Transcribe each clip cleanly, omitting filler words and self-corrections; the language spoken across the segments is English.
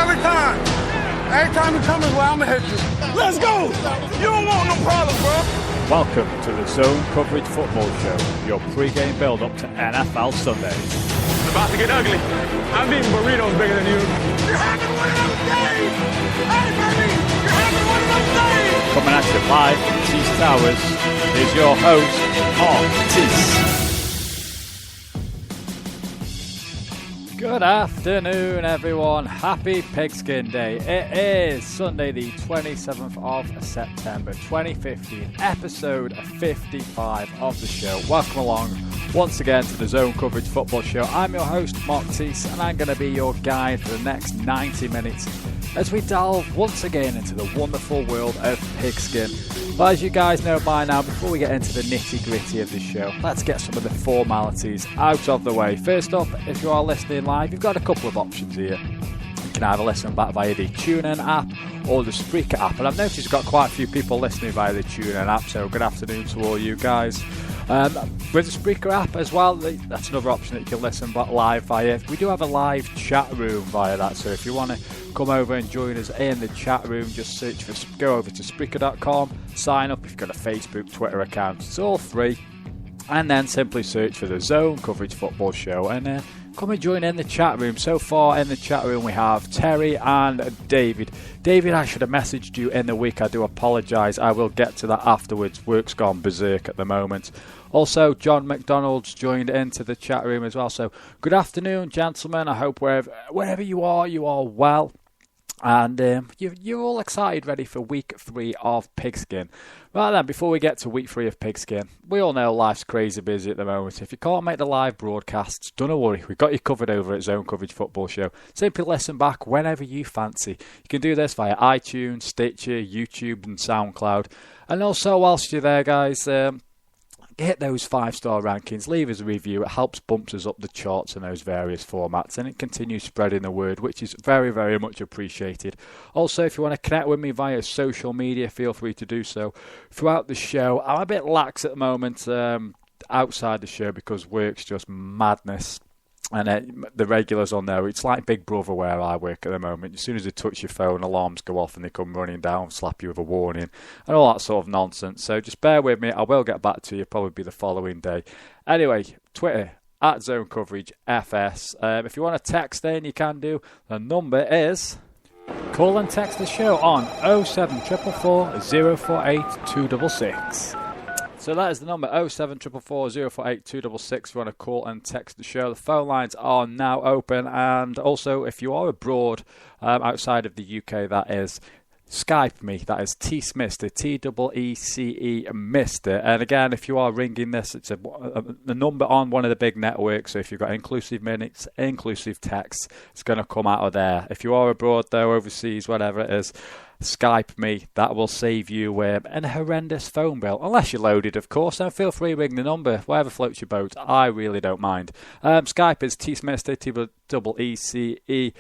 every time. Every time you come his way, I'ma hit you. Let's go. You don't want no problem, bro. Welcome to the Zone Coverage Football Show, your pre-game build-up to NFL Sunday. It's about to get ugly. I'm eating burritos bigger than you. You're having one of those days. Hey, baby, you're having one of those days. Coming at you live from Tees Towers is your host, Mark Tees. Good afternoon, everyone. Happy Pigskin Day. It is Sunday, the 27th of September, 2015, episode 55 of the show. Welcome along once again to the Zone Coverage Football Show. I'm your host, Mark Tees, and I'm going to be your guide for the next 90 minutes as we delve once again into the wonderful world of pigskin. But as you guys know by now, before we get into the nitty-gritty of the show, let's get some of the formalities out of the way. First up, if you are listening live, you've got a couple of options here. You can either listen back via the TuneIn app or the Spreaker app. And I've noticed you've got quite a few people listening via the TuneIn app, so good afternoon to all you guys. With the Spreaker app as well, that's another option that you can listen back live via. We do have a live chat room via that, so if you want to come over and join us in the chat room, just go over to Spreaker.com, sign up if you've got a Facebook, Twitter account. It's all free. And then simply search for the Zone Coverage Football Show and come and join in the chat room. So far in the chat room we have Terry and David. David, I should have messaged you in the week. I do apologise. I will get to that afterwards. Work's gone berserk at the moment. Also, John McDonald's joined into the chat room as well. So good afternoon, gentlemen. I hope wherever you are well. And you're all excited, ready for week 3 of Pigskin. Right then, before we get to week 3 of Pigskin, we all know life's crazy busy at the moment. If you can't make the live broadcasts, don't worry, we've got you covered over at Zone Coverage Football Show. Simply listen back whenever you fancy. You can do this via iTunes, Stitcher, YouTube and SoundCloud. And also, whilst you're there, guys, hit those 5-star rankings, leave us a review. It helps bump us up the charts in those various formats, and it continues spreading the word, which is very, very much appreciated. Also, if you want to connect with me via social media, feel free to do so throughout the show. I'm a bit lax at the moment outside the show because work's just madness. And the regulars on there, it's like Big Brother where I work at the moment. As soon as you touch your phone, alarms go off and they come running down, slap you with a warning, and all that sort of nonsense. So just bear with me. I will get back to you, probably be the following day. Anyway, Twitter, at Zone Coverage FS. If you want to text in, you can do. The number is... Call and text the show on 07444 048 266. So that is the number, 07444 048 266. If you want to call and text the show. The phone lines are now open. And also, if you are abroad outside of the UK, that is Skype me. That is Teecemister, Teece Mister. And again, if you are ringing this, it's a number on one of the big networks. So if you've got inclusive minutes, inclusive text, it's going to come out of there. If you are abroad, though, overseas, whatever it is, Skype me. That will save you a horrendous phone bill. Unless you're loaded, of course. Then feel free to ring the number. Whatever floats your boat. I really don't mind. Skype is Teecemister, Teece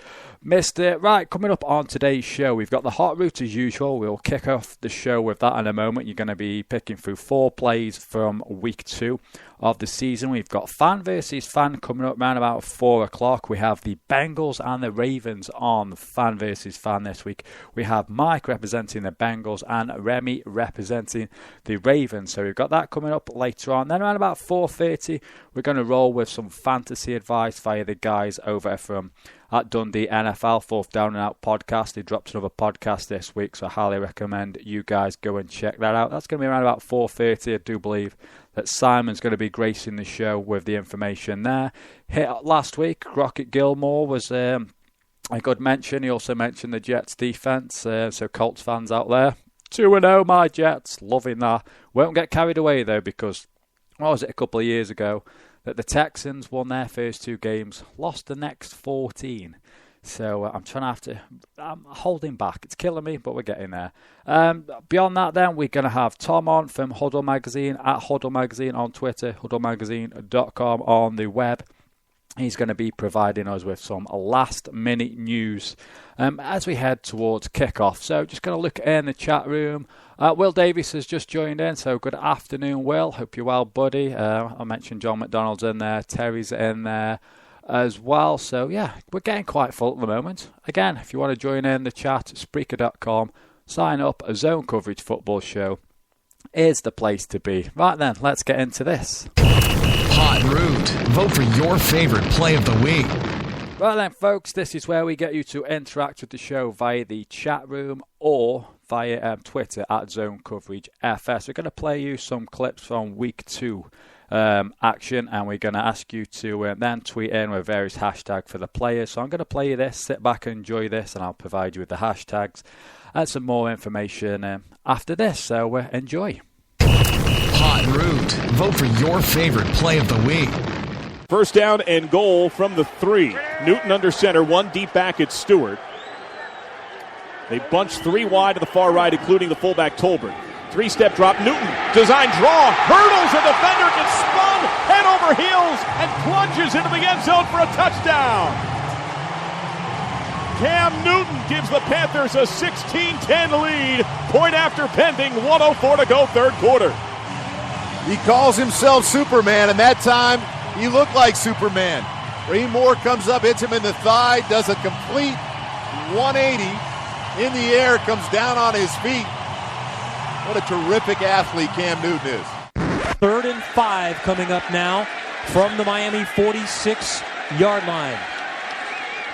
Mister. Right, coming up on today's show, we've got the hot route as usual. We'll kick off the show with that in a moment. You're going to be picking through 4 plays from week 2 of the season. We've got fan versus fan coming up around about 4 o'clock. We have the Bengals and the Ravens on fan versus fan this week. We have Mike representing the Bengals and Remy representing the Ravens. So we've got that coming up later on. Then around about 4:30, we're going to roll with some fantasy advice via the guys over from at Dundee NFL, 4th Down and Out podcast. They dropped another podcast this week, so I highly recommend you guys go and check that out. That's going to be around about 4:30. I do believe that Simon's going to be gracing the show with the information there. Hit last week, Rocket Gilmore was a good mention. He also mentioned the Jets defense, so Colts fans out there, 2-0 my Jets, loving that. Won't get carried away though, because what was it, a couple of years ago that the Texans won their first 2 games, lost the next 14. So I'm holding back. It's killing me, but we're getting there. Beyond that then, we're going to have Tom on from Huddle Magazine, at Huddle Magazine on Twitter, huddlemagazine.com on the web. He's going to be providing us with some last-minute news as we head towards kickoff. So just going to look in the chat room. Will Davies has just joined in, so good afternoon, Will. Hope you're well, buddy. I mentioned John McDonald's in there, Terry's in there. as well. So yeah, we're getting quite full at the moment. Again, if you want to join in the chat, Spreaker.com, sign up. A Zone Coverage Football Show is the place to be. Right then, let's get into this. Hot Route. Vote for your favorite play of the week. Right then, folks, this is where we get you to interact with the show via the chat room or via Twitter at Zone Coverage FS. We're going to play you some clips from week 2 action, and we're going to ask you to then tweet in with various hashtags for the players. So I'm going to play you this, sit back and enjoy this, and I'll provide you with the hashtags and some more information after this. So enjoy. Hot Route. Vote for your favorite play of the week. First down and goal from the 3. Newton under center, one deep back at Stewart. They bunch 3 wide to the far right, including the fullback Tolbert. 3-step drop, Newton, design draw, hurdles a defender, gets spun, head over heels, and plunges into the end zone for a touchdown. Cam Newton gives the Panthers a 16-10 lead. Point after pending, 1:04 to go, third quarter. He calls himself Superman, and that time he looked like Superman. Raheem Moore comes up, hits him in the thigh, does a complete 180 in the air, comes down on his feet. What a terrific athlete Cam Newton is. 3rd and 5 coming up now from the Miami 46-yard line.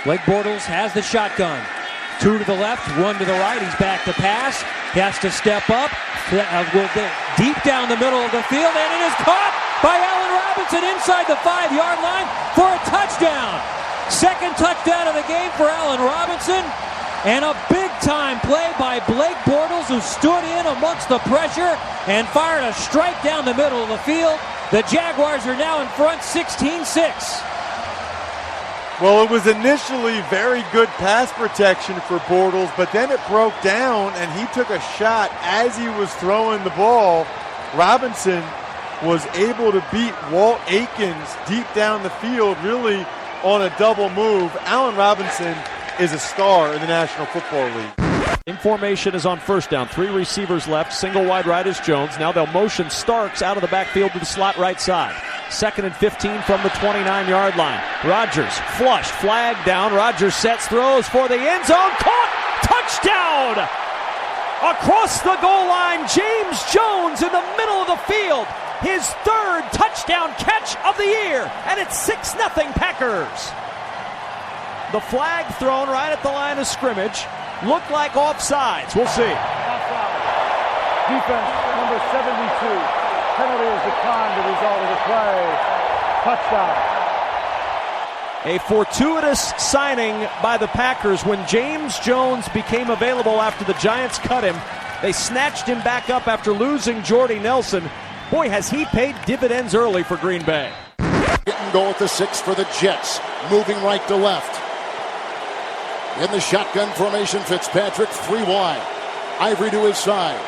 Blake Bortles has the shotgun. 2 to the left, 1 to the right. He's back to pass. He has to step up. Will get deep down the middle of the field, and it is caught by Allen Robinson inside the 5-yard line for a touchdown. Second touchdown of the game for Allen Robinson. And a big-time play by Blake Bortles, who stood in amongst the pressure and fired a strike down the middle of the field. The Jaguars are now in front 16-6. Well, it was initially very good pass protection for Bortles, but then it broke down, and he took a shot as he was throwing the ball. Robinson was able to beat Walt Aikens deep down the field, really on a double move. Allen Robinson is a star in the National Football League. In formation is on first down. 3 receivers left. Single wide right is Jones. Now they'll motion Starks out of the backfield to the slot right side. 2nd and 15 from the 29-yard line. Rodgers flushed, flag down. Rodgers sets, throws for the end zone. Caught! Touchdown! Across the goal line, James Jones in the middle of the field. His 3rd touchdown catch of the year. And it's 6-0 Packers. The flag thrown right at the line of scrimmage. Looked like offsides. We'll see. Offside. Defense number 72. Penalty is declined. The result of the play. Touchdown. A fortuitous signing by the Packers when James Jones became available after the Giants cut him. They snatched him back up after losing Jordy Nelson. Boy, has he paid dividends early for Green Bay. Getting goal at the 6 for the Jets. Moving right to left. In the shotgun formation, Fitzpatrick 3 wide. Ivory to his side.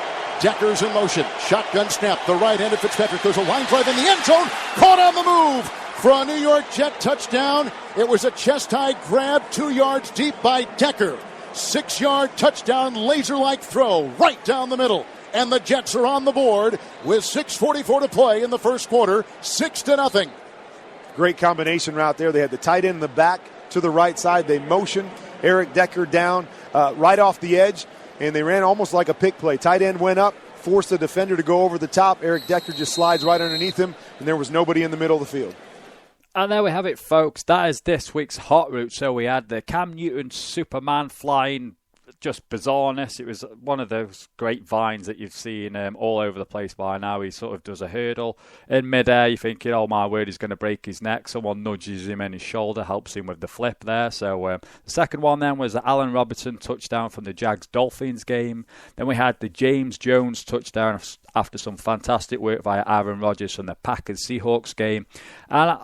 Decker's in motion. Shotgun snap. The right hand of Fitzpatrick. There's a line drive in the end zone. Caught on the move for a New York Jet touchdown. It was a chest-high grab 2 yards deep by Decker. 6-yard touchdown, laser-like throw right down the middle. And the Jets are on the board with 6:44 to play in the first quarter. 6-0. Great combination route there. They had the tight end in the back to the right side. They motioned Eric Decker down right off the edge, and they ran almost like a pick play. Tight end went up, forced the defender to go over the top. Eric Decker just slides right underneath him, and there was nobody in the middle of the field. And there we have it, folks. That is this week's Hot Route. So we had the Cam Newton Superman flying, just bizarreness. It was one of those great vines that you've seen all over the place by now. He sort of does a hurdle in midair. You're thinking, oh my word, he's going to break his neck. Someone nudges him in his shoulder, helps him with the flip there. So the second one then was the Allen Robinson touchdown from the Jags-Dolphins game. Then we had the James Jones touchdown after some fantastic work via Aaron Rodgers from the Packers-Seahawks game. And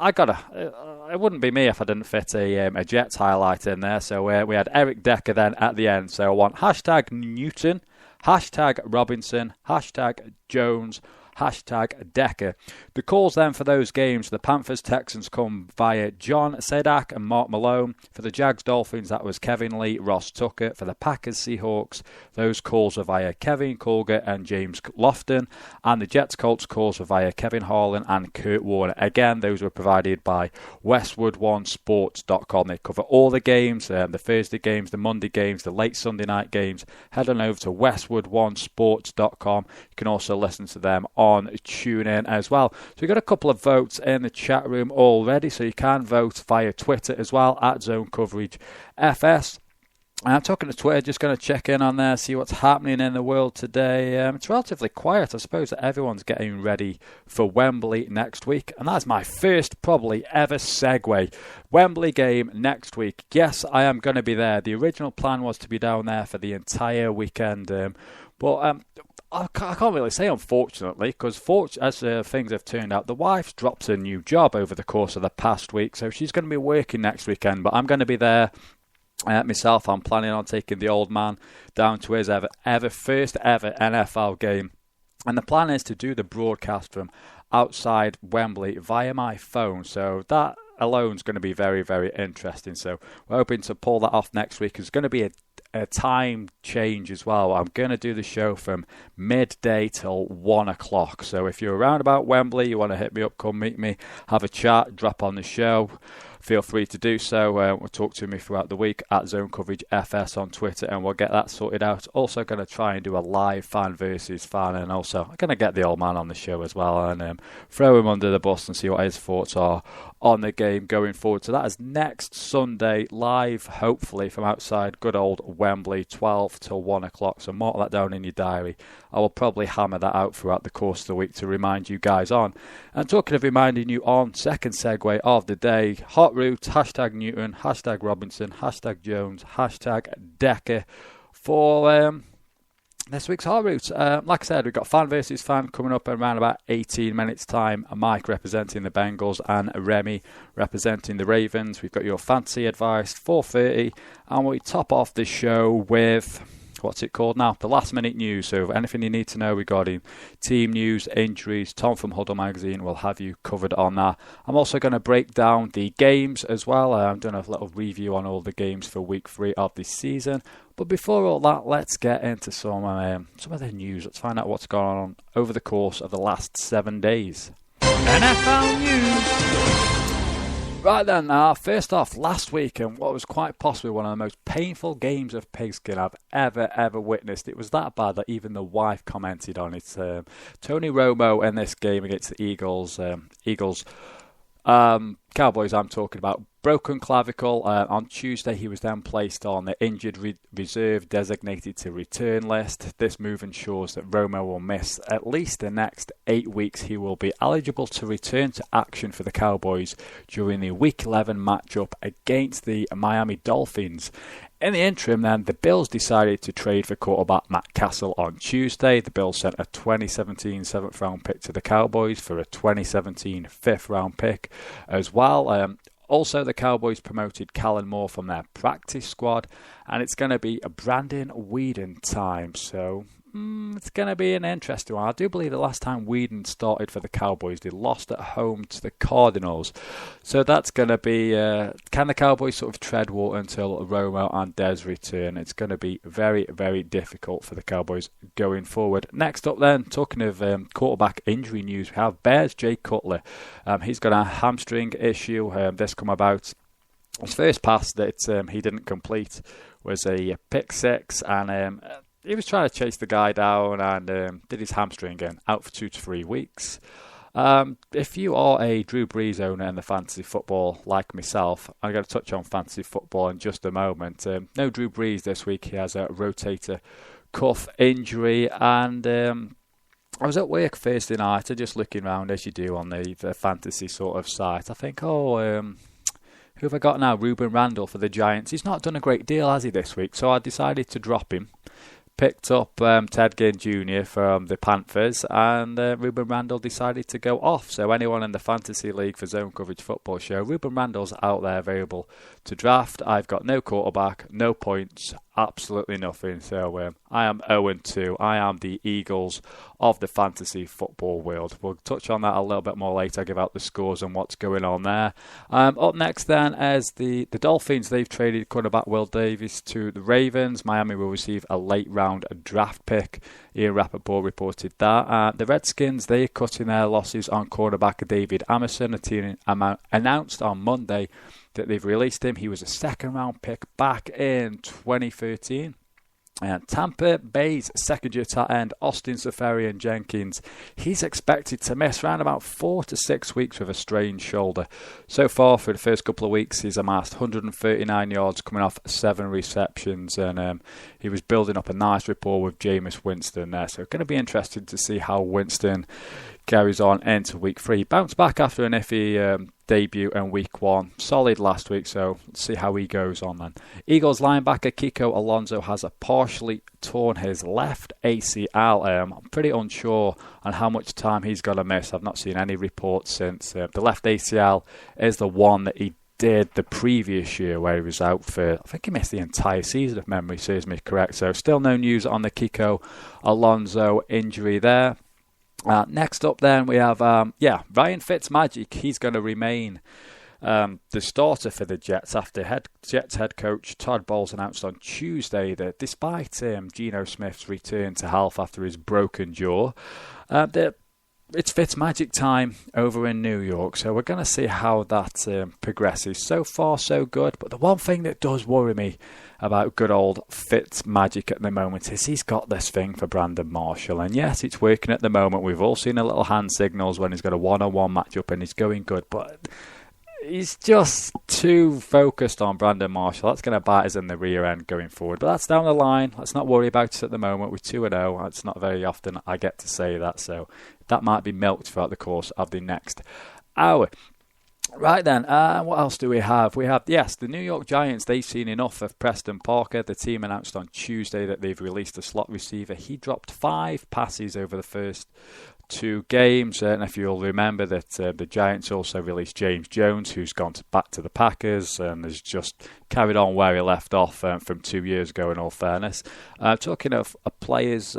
it wouldn't be me if I didn't fit a Jets highlight in there. So we had Eric Decker then at the end. So I want hashtag Newton, hashtag Robinson, hashtag Jones, hashtag Decker. The calls then for those games, the Panthers-Texans come via John Sedak and Mark Malone. For the Jags-Dolphins, that was Kevin Lee, Ross Tucker. For the Packers-Seahawks, those calls are via Kevin Colger and James Lofton. And the Jets-Colts calls are via Kevin Harlan and Kurt Warner. Again, those were provided by WestwoodOneSports.com. They cover all the games, the Thursday games, the Monday games, the late Sunday night games. Head on over to WestwoodOneSports.com. You can also listen to them on TuneIn as well. So we've got a couple of votes in the chat room already, so you can vote via Twitter as well, at Zone Coverage FS. I'm talking to Twitter, just going to check in on there, see what's happening in the world today. It's relatively quiet. I suppose that everyone's getting ready for Wembley next week. And that's my first, probably, ever segue. Wembley game next week. Yes, I am going to be there. The original plan was to be down there for the entire weekend. But I can't really say, unfortunately, because as things have turned out, the wife's dropped a new job over the course of the past week. So she's going to be working next weekend. But I'm going to be there. Myself, I'm planning on taking the old man down to his first ever NFL game. And the plan is to do the broadcast from outside Wembley via my phone. So that alone is going to be very, very interesting. So we're hoping to pull that off next week. It's going to be a time change as well. I'm going to do the show from midday till 1 o'clock. So if you're around about Wembley, you want to hit me up, come meet me, have a chat, drop on the show, feel free to do so. Talk to me throughout the week at Zone Coverage FS on Twitter, and we'll get that sorted out. Also going to try and do a live fan versus fan, and also I'm going to get the old man on the show as well and throw him under the bus and see what his thoughts are on the game going forward. So that is next Sunday, live, hopefully, from outside good old Wembley, 12 till 1 o'clock. So mark that down in your diary. I will probably hammer that out throughout the course of the week to remind you guys on. And talking of reminding you on, second segue of the day, Hot Route, hashtag Newton, hashtag Robinson, hashtag Jones, hashtag Decker for this week's Hot Route. Like I said, we've got fan versus fan coming up in around about 18 minutes time. Mike representing the Bengals and Remy representing the Ravens. We've got your fantasy advice, 4:30, and we top off the show with, what's it called now? The last minute news. So anything you need to know regarding team news, injuries, Tom from Huddle Magazine will have you covered on that. I'm also going to break down the games as well. I'm doing a little review on all the games for week 3 of this season. But before all that, let's get into some of the news. Let's find out what's gone on over the course of the last 7 days. NFL news. Right then, first off, last week, and what was quite possibly one of the most painful games of pigskin I've ever witnessed. It was that bad that even the wife commented on it. Tony Romo in this game against the Eagles. Cowboys, I'm talking about. Broken clavicle. On Tuesday, he was then placed on the injured reserve designated to return list. This move ensures that Romo will miss at least the next 8 weeks. He will be eligible to return to action for the Cowboys during the Week 11 matchup against the Miami Dolphins. In the interim, then, the Bills decided to trade for quarterback Matt Castle on Tuesday. The Bills sent a 2017 7th-round pick to the Cowboys for a 2017 5th-round pick as well. Also, the Cowboys promoted Callan Moore from their practice squad, and it's going to be a Brandon Weeden time. So it's going to be an interesting one. I do believe the last time Weeden started for the Cowboys, they lost at home to the Cardinals. So that's going to be, can the Cowboys sort of tread water until Romo and Dez return? It's going to be very, very difficult for the Cowboys going forward. Next up then, talking of quarterback injury news, we have Bears Jay Cutler. He's got a hamstring issue. This come about. His first pass that he didn't complete was a pick six, and he was trying to chase the guy down and did his hamstring again, out for 2 to 3 weeks. If you are a Drew Brees owner in the fantasy football like myself, I'm going to touch on fantasy football in just a moment. No Drew Brees this week. He has a rotator cuff injury, and I was at work Thursday night, just looking around as you do on the fantasy sort of site. I think, who have I got now? Ruben Randall for the Giants. He's not done a great deal, has he, this week? So I decided to drop him. Picked up Ted Ginn Jr. from the Panthers, and Ruben Randall decided to go off. So anyone in the Fantasy League for Zone Coverage Football Show, Ruben Randall's out there available to draft. I've got no quarterback, no points, absolutely nothing. So I am 0-2. I am the Eagles of the fantasy football world. We'll touch on that a little bit more later. I'll give out the scores and what's going on there. Up next then is the Dolphins. They've traded quarterback Will Davis to the Ravens. Miami will receive a late round draft pick. Ian Rappaport reported that. The Redskins, they're cutting their losses on quarterback David Amerson. The team announced on Monday that they've released him. He was a second-round pick back in 2013. And Tampa Bay's second-year tight end, Austin Seferian-Jenkins, he's expected to miss around about 4 to 6 weeks with a strained shoulder. So far, for the first couple of weeks, he's amassed 139 yards coming off 7 receptions, and he was building up a nice rapport with Jameis Winston there. So going to be interesting to see how Winston carries on into week 3. Bounced back after an iffy debut in week 1. Solid last week, so let's see how he goes on then. Eagles linebacker Kiko Alonso has partially torn his left ACL. I'm pretty unsure on how much time he's going to miss. I've not seen any reports since. The left ACL is the one that he did the previous year where he was out for, I think he missed the entire season if memory serves me correct. So still no news on the Kiko Alonso injury there. Next up then we have Ryan Fitzmagic. He's going to remain the starter for the Jets after Jets head coach Todd Bowles announced on Tuesday that despite Geno Smith's return to health after his broken jaw, it's Fitzmagic time over in New York, so we're going to see how that progresses. So far, so good, but the one thing that does worry me about good old Fitzmagic at the moment is he's got this thing for Brandon Marshall, and yes, it's working at the moment. We've all seen a little hand signals when he's got a one-on-one matchup and he's going good, but he's just too focused on Brandon Marshall. That's going to bite us in the rear end going forward. But that's down the line. Let's not worry about it at the moment. We're 2-0. It's not very often I get to say that. So that might be milked throughout the course of the next hour. Right then, what else do we have? We have, yes, the New York Giants. They've seen enough of Preston Parker. The team announced on Tuesday that they've released a slot receiver. He dropped 5 passes over the first 2 games, and if you'll remember that the Giants also released James Jones, who's gone back to the Packers and has just carried on where he left off from 2 years ago, in all fairness. Talking of players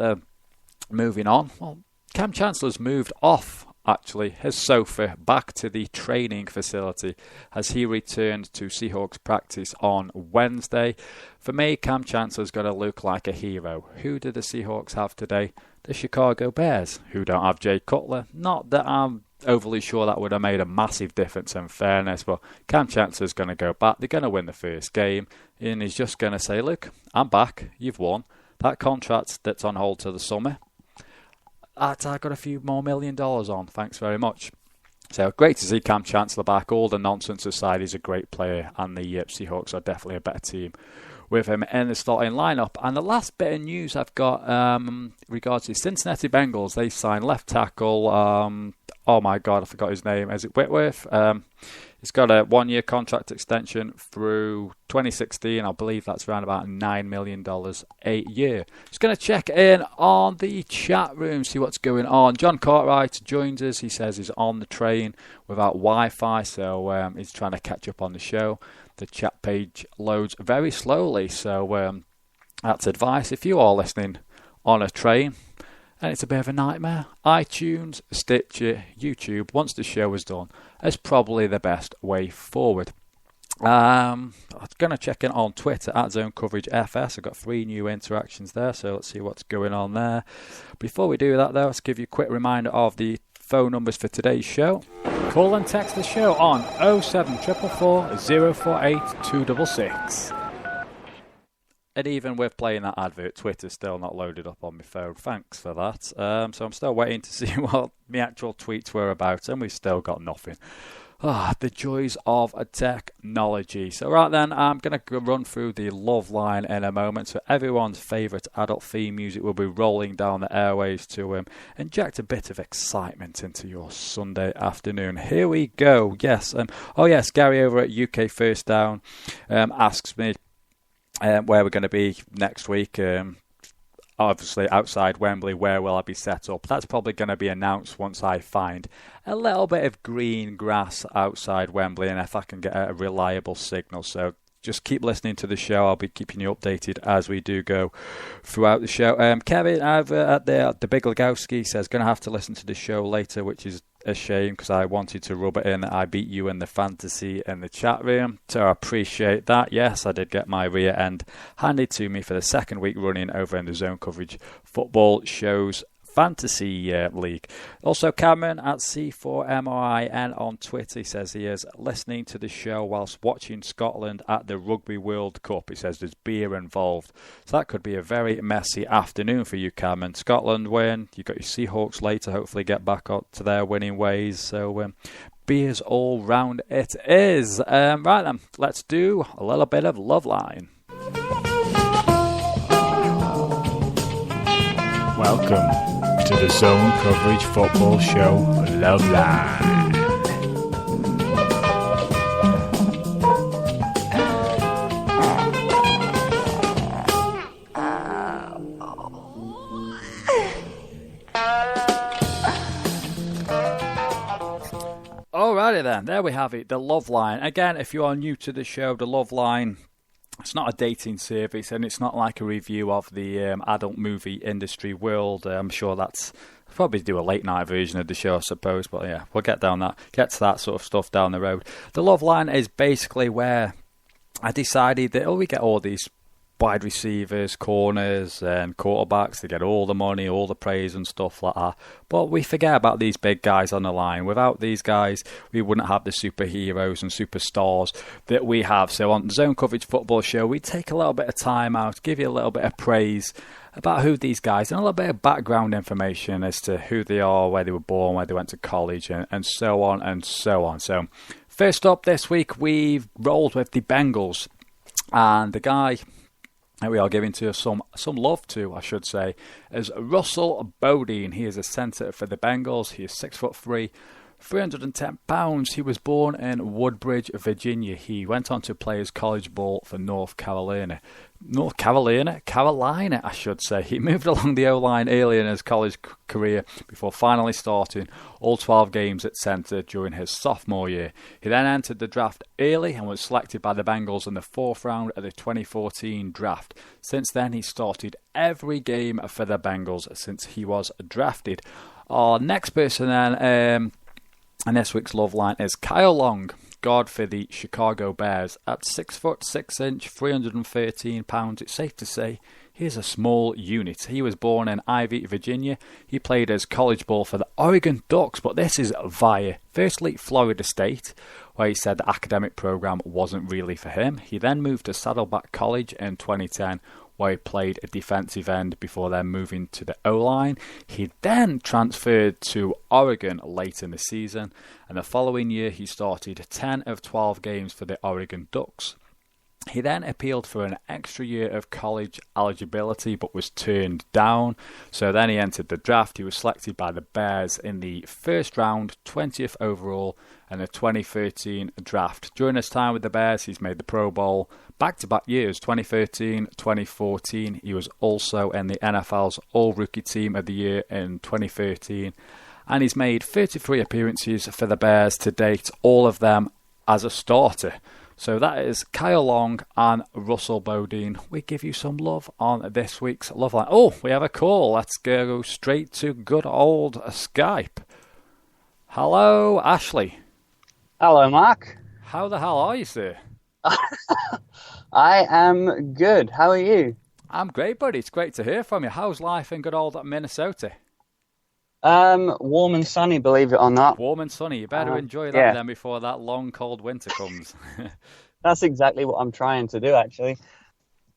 moving on, well, Cam Chancellor's moved off actually his sofa back to the training facility as he returned to Seahawks practice on Wednesday. For me, Cam Chancellor's going to look like a hero. Who did the Seahawks have today? The Chicago Bears, who don't have Jay Cutler. Not that I'm overly sure that would have made a massive difference in fairness, but Cam Chancellor's going to go back. They're going to win the first game, and he's just going to say, look, I'm back, you've won. That contract that's on hold till the summer, I got a few more $1 million on, thanks very much. So great to see Cam Chancellor back. All the nonsense aside, he's a great player, and the Seahawks are definitely a better team with him in the starting lineup. And the last bit of news I've got regards to Cincinnati Bengals. They signed left tackle, oh my God, I forgot his name. Is it Whitworth? He's got a 1-year contract extension through 2016. I believe that's around about $9 million a year. Just going to check in on the chat room, see what's going on. John Cartwright joins us. He says he's on the train without Wi-Fi, so he's trying to catch up on the show. The chat page loads very slowly, so that's advice. If you are listening on a train and it's a bit of a nightmare, iTunes, Stitcher, YouTube, once the show is done, is probably the best way forward. I'm going to check in on Twitter at Zone Coverage FS. I've got 3 new interactions there, so let's see what's going on there. Before we do that, though, let's give you a quick reminder of the phone numbers for today's show. Call and text the show on 07444 048 266. And even with playing that advert, Twitter's still not loaded up on my phone. Thanks for that. So I'm still waiting to see what my actual tweets were about, and we've still got nothing. The joys of technology. So right then, I'm going to run through the love line in a moment. So everyone's favourite adult theme music will be rolling down the airways to inject a bit of excitement into your Sunday afternoon. Here we go. Yes. Gary over at UK First Down asks me where we're going to be next week. Obviously outside Wembley, where will I be set up? That's probably going to be announced once I find a little bit of green grass outside Wembley, and if I can get a reliable signal. So just keep listening to the show. I'll be keeping you updated as we do go throughout the show. Kevin over at the Big Legowski says, going to have to listen to the show later, which is a shame because I wanted to rub it in that I beat you in the fantasy in the chat room. So I appreciate that. Yes, I did get my rear end handed to me for the second week running over in the Zone Coverage Football Show's Fantasy League. Also, Cameron at C4MRIN on Twitter, he says he is listening to the show whilst watching Scotland at the Rugby World Cup. He says there's beer involved. So that could be a very messy afternoon for you, Cameron. Scotland win. You've got your Seahawks later, hopefully get back up to their winning ways. So beers all round it is. Right then, let's do a little bit of Loveline. Welcome to the Zone Coverage Football Show Loveline. Alrighty then, there we have it, the Loveline. Again, if you are new to the show, the Loveline, it's not a dating service, and it's not like a review of the adult movie industry world. I'm sure that's I'll probably do a late night version of the show, I suppose. But yeah, we'll get to that sort of stuff down the road. The Loveline is basically where I decided that we get all these wide receivers, corners, and quarterbacks. They get all the money, all the praise and stuff like that. But we forget about these big guys on the line. Without these guys, we wouldn't have the superheroes and superstars that we have. So on the Zone Coverage Football Show, we take a little bit of time out, give you a little bit of praise about who these guys, and a little bit of background information as to who they are, where they were born, where they went to college, and so on and so on. So first up this week, we've rolled with the Bengals. And the guy that we are giving to some love to, I should say, is Russell Bodine. He is a centre for the Bengals. He is 6'3", 310 pounds. He was born in Woodbridge, Virginia. He went on to play his college ball for North Carolina, I should say. He moved along the O-line early in his college career before finally starting all 12 games at centre during his sophomore year. He then entered the draft early and was selected by the Bengals in the 4th round of the 2014 draft. Since then, he started every game for the Bengals since he was drafted. Our next person then, and this week's Loveline, is Kyle Long, guard for the Chicago Bears. At 6'6", 313 pounds, it's safe to say he is a small unit. He was born in Ivy, Virginia. He played his college ball for the Oregon Ducks, but this is via, firstly, Florida State, where he said the academic program wasn't really for him. He then moved to Saddleback College in 2010, where he played a defensive end before then moving to the O-line. He then transferred to Oregon late in the season, and the following year he started 10 of 12 games for the Oregon Ducks. He then appealed for an extra year of college eligibility but was turned down. So then he entered the draft. He was selected by the Bears in the 1st round, 20th overall, in the 2013 draft. During his time with the Bears, he's made the Pro Bowl back-to-back years, 2013, 2014. He was also in the NFL's All-Rookie Team of the Year in 2013. And he's made 33 appearances for the Bears to date, all of them as a starter. So that is Kyle Long and Russell Bodine. We give you some love on this week's Loveline. Oh, we have a call. Let's go straight to good old Skype. Hello, Ashley. Hello, Mark. How the hell are you, sir? I am good. How are you? I'm great, buddy. It's great to hear from you. How's life in good old Minnesota? Warm and sunny, believe it or not. Warm and sunny. You better enjoy that then before that long, cold winter comes. That's exactly what I'm trying to do, actually.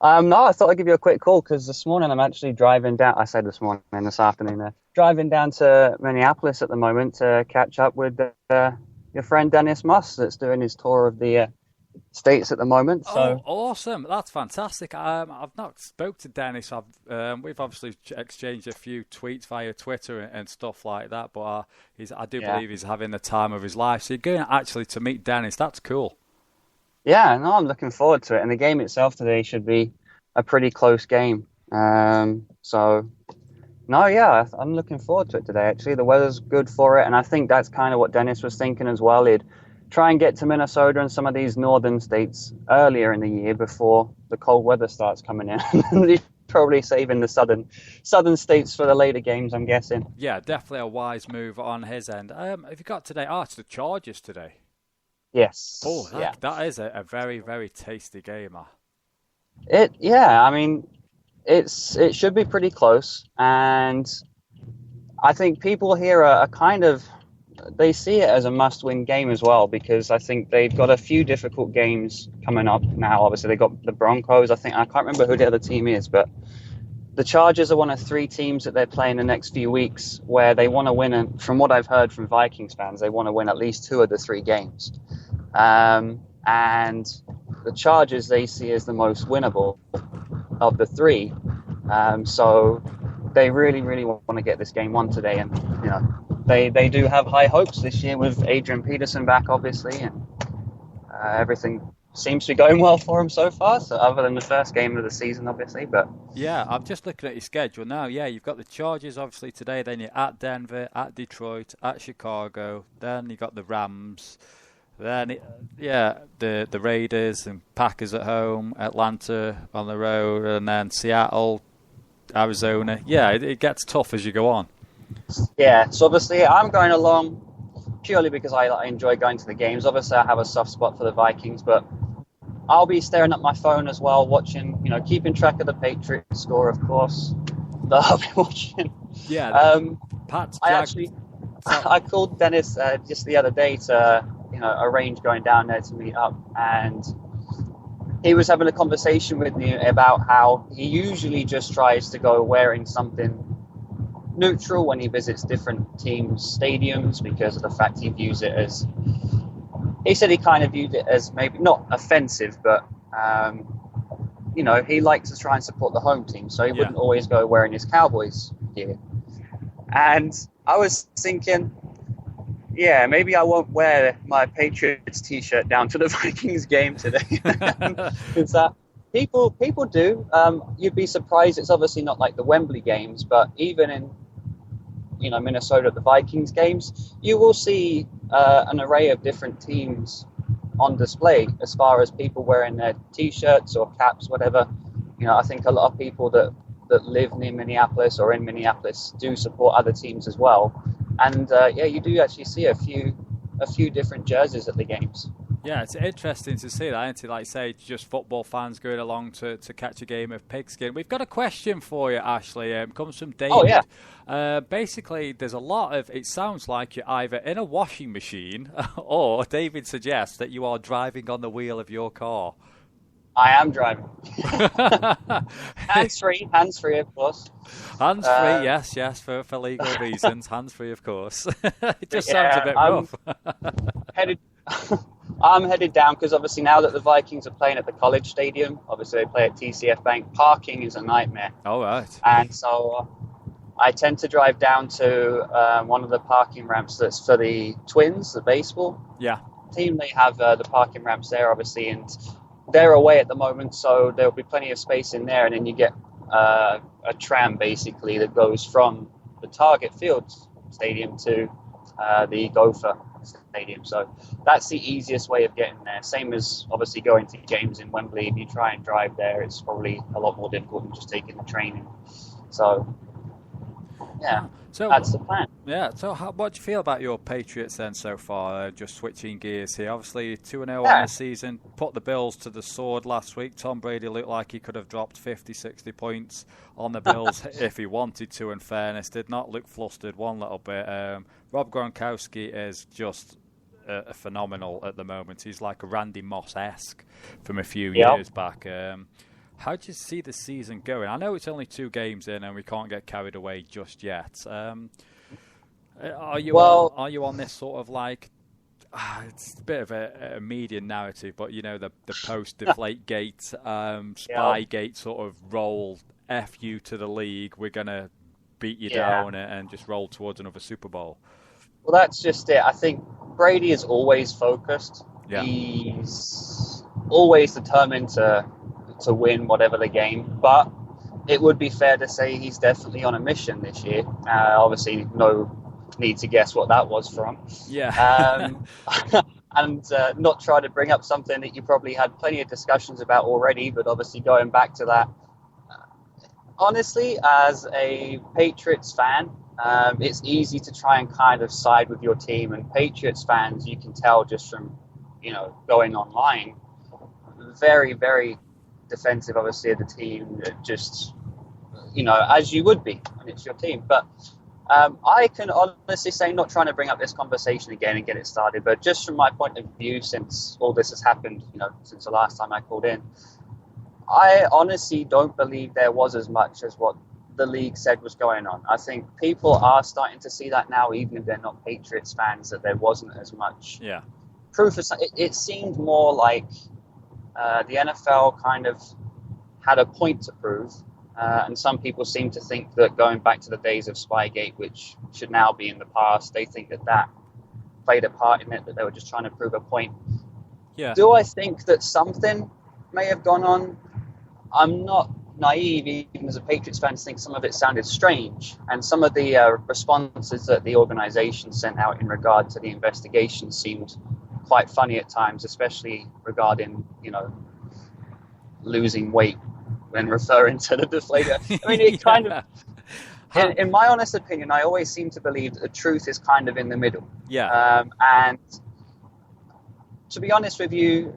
No, I thought I'd give you a quick call because this morning I'm actually driving down. I said this morning, this afternoon. Driving down to Minneapolis at the moment to catch up with your friend Dennis Moss that's doing his tour of the States at the moment. So. Oh, awesome. That's fantastic. I've not spoke to Dennis. We've obviously exchanged a few tweets via Twitter and stuff like that, but I do believe he's having the time of his life. So you're going actually to meet Dennis. That's cool. Yeah, no, I'm looking forward to it. And the game itself today should be a pretty close game. I'm looking forward to it today, actually. The weather's good for it, and I think that's kind of what Dennis was thinking as well. He'd try and get to Minnesota and some of these northern states earlier in the year before the cold weather starts coming in. He's probably saving the southern states for the later games, I'm guessing. Yeah, definitely a wise move on his end. Have you got today? Oh, it's the Chargers today. Yes. Oh, that is a very, very tasty game. It should be pretty close, and I think people here are kind of, they see it as a must-win game as well, because I think they've got a few difficult games coming up now. Obviously, they got the Broncos. I can't remember who the other team is, but the Chargers are one of 3 teams that they're playing the next few weeks where they want to win. And from what I've heard from Vikings fans, they want to win at least 2 of the 3 games. And the Chargers they see as the most winnable of the 3. So they really, really want to get this game won today. And, they do have high hopes this year with Adrian Peterson back, obviously, and everything seems to be going well for him so far. So other than the first game of the season, obviously, but yeah, I'm just looking at your schedule now. Yeah, you've got the Chargers obviously today. Then you're at Denver, at Detroit, at Chicago. Then you got the Rams. Then the Raiders and Packers at home, Atlanta on the road, and then Seattle, Arizona. Yeah, it gets tough as you go on. Yeah, so obviously I'm going along purely because I enjoy going to the games. Obviously I have a soft spot for the Vikings, but I'll be staring at my phone as well, watching, keeping track of the Patriots score, of course. I'll be watching. Yeah. I called Dennis just the other day to, arrange going down there to meet up, and he was having a conversation with me about how he usually just tries to go wearing something neutral when he visits different teams' stadiums, because of the fact he views it as, he said he kind of viewed it as maybe not offensive, but he likes to try and support the home team, so he wouldn't always go wearing his Cowboys gear. And I was thinking, maybe I won't wear my Patriots t-shirt down to the Vikings game today. Because people do. You'd be surprised. It's obviously not like the Wembley games, but even in Minnesota, the Vikings games, you will see an array of different teams on display as far as people wearing their t-shirts or caps, whatever. I think a lot of people that live near Minneapolis or in Minneapolis do support other teams as well. And you do actually see a few different jerseys at the games. Yeah, it's interesting to see that, isn't it? Like, say, just football fans going along to catch a game of pigskin. We've got a question for you, Ashley. It comes from David. Oh, yeah. Basically, there's a lot of, it sounds like you're either in a washing machine or David suggests that you are driving on the wheel of your car. I am driving. Hands-free, of course. Hands-free, yes, for legal reasons. Hands-free, of course. It just sounds a bit rough. I'm headed down because obviously now that the Vikings are playing at the College Stadium, obviously they play at TCF Bank, parking is a nightmare. All right. And so I tend to drive down to one of the parking ramps that's for the Twins, the baseball team. They have the parking ramps there, obviously, and they're away at the moment, so there'll be plenty of space in there. And then you get a tram, basically, that goes from the Target Field Stadium to the Gopher Stadium. So that's the easiest way of getting there. Same as, obviously, going to games in Wembley. If you try and drive there, it's probably a lot more difficult than just taking the train in. So, yeah. So that's the plan. Yeah. So what do you feel about your Patriots then so far? Just switching gears here. Obviously 2-0 on the season. Put the Bills to the sword last week. Tom Brady looked like he could have dropped 50, 60 points on the Bills if he wanted to, in fairness. Did not look flustered one little bit. Rob Gronkowski is just phenomenal at the moment. He's like a Randy Moss-esque from a few years back. How do you see the season going? I know it's only 2 games in and we can't get carried away just yet. Are you on this sort of like, it's a bit of a media narrative, but the post-Deflategate, Spygate sort of roll, F you to the league, we're going to beat you down and just roll towards another Super Bowl? Well, that's just it. I think Brady is always focused. Yeah. He's always determined to win whatever the game, but it would be fair to say he's definitely on a mission this year. Obviously, no need to guess what that was from. Yeah. and not try to bring up something that you probably had plenty of discussions about already, but obviously going back to that. Honestly, as a Patriots fan, it's easy to try and kind of side with your team, and Patriots fans, you can tell just from, going online, very, very defensive, obviously, of the team, just, as you would be when it's your team. But I can honestly say, not trying to bring up this conversation again and get it started, but just from my point of view, since all this has happened, since the last time I called in, I honestly don't believe there was as much as what the league said was going on. I think people are starting to see that now, even if they're not Patriots fans, that there wasn't as much proof. It seemed more like the NFL kind of had a point to prove, and some people seem to think that going back to the days of Spygate, which should now be in the past, they think that played a part in it, that they were just trying to prove a point. Yeah. Do I think that something may have gone on? I'm not naive, even as a Patriots fan, to think some of it sounded strange. And some of the responses that the organization sent out in regard to the investigation seemed quite funny at times, especially regarding, losing weight when referring to the deflator. I mean, it kind of, in my honest opinion, I always seem to believe that the truth is kind of in the middle. Yeah. And to be honest with you,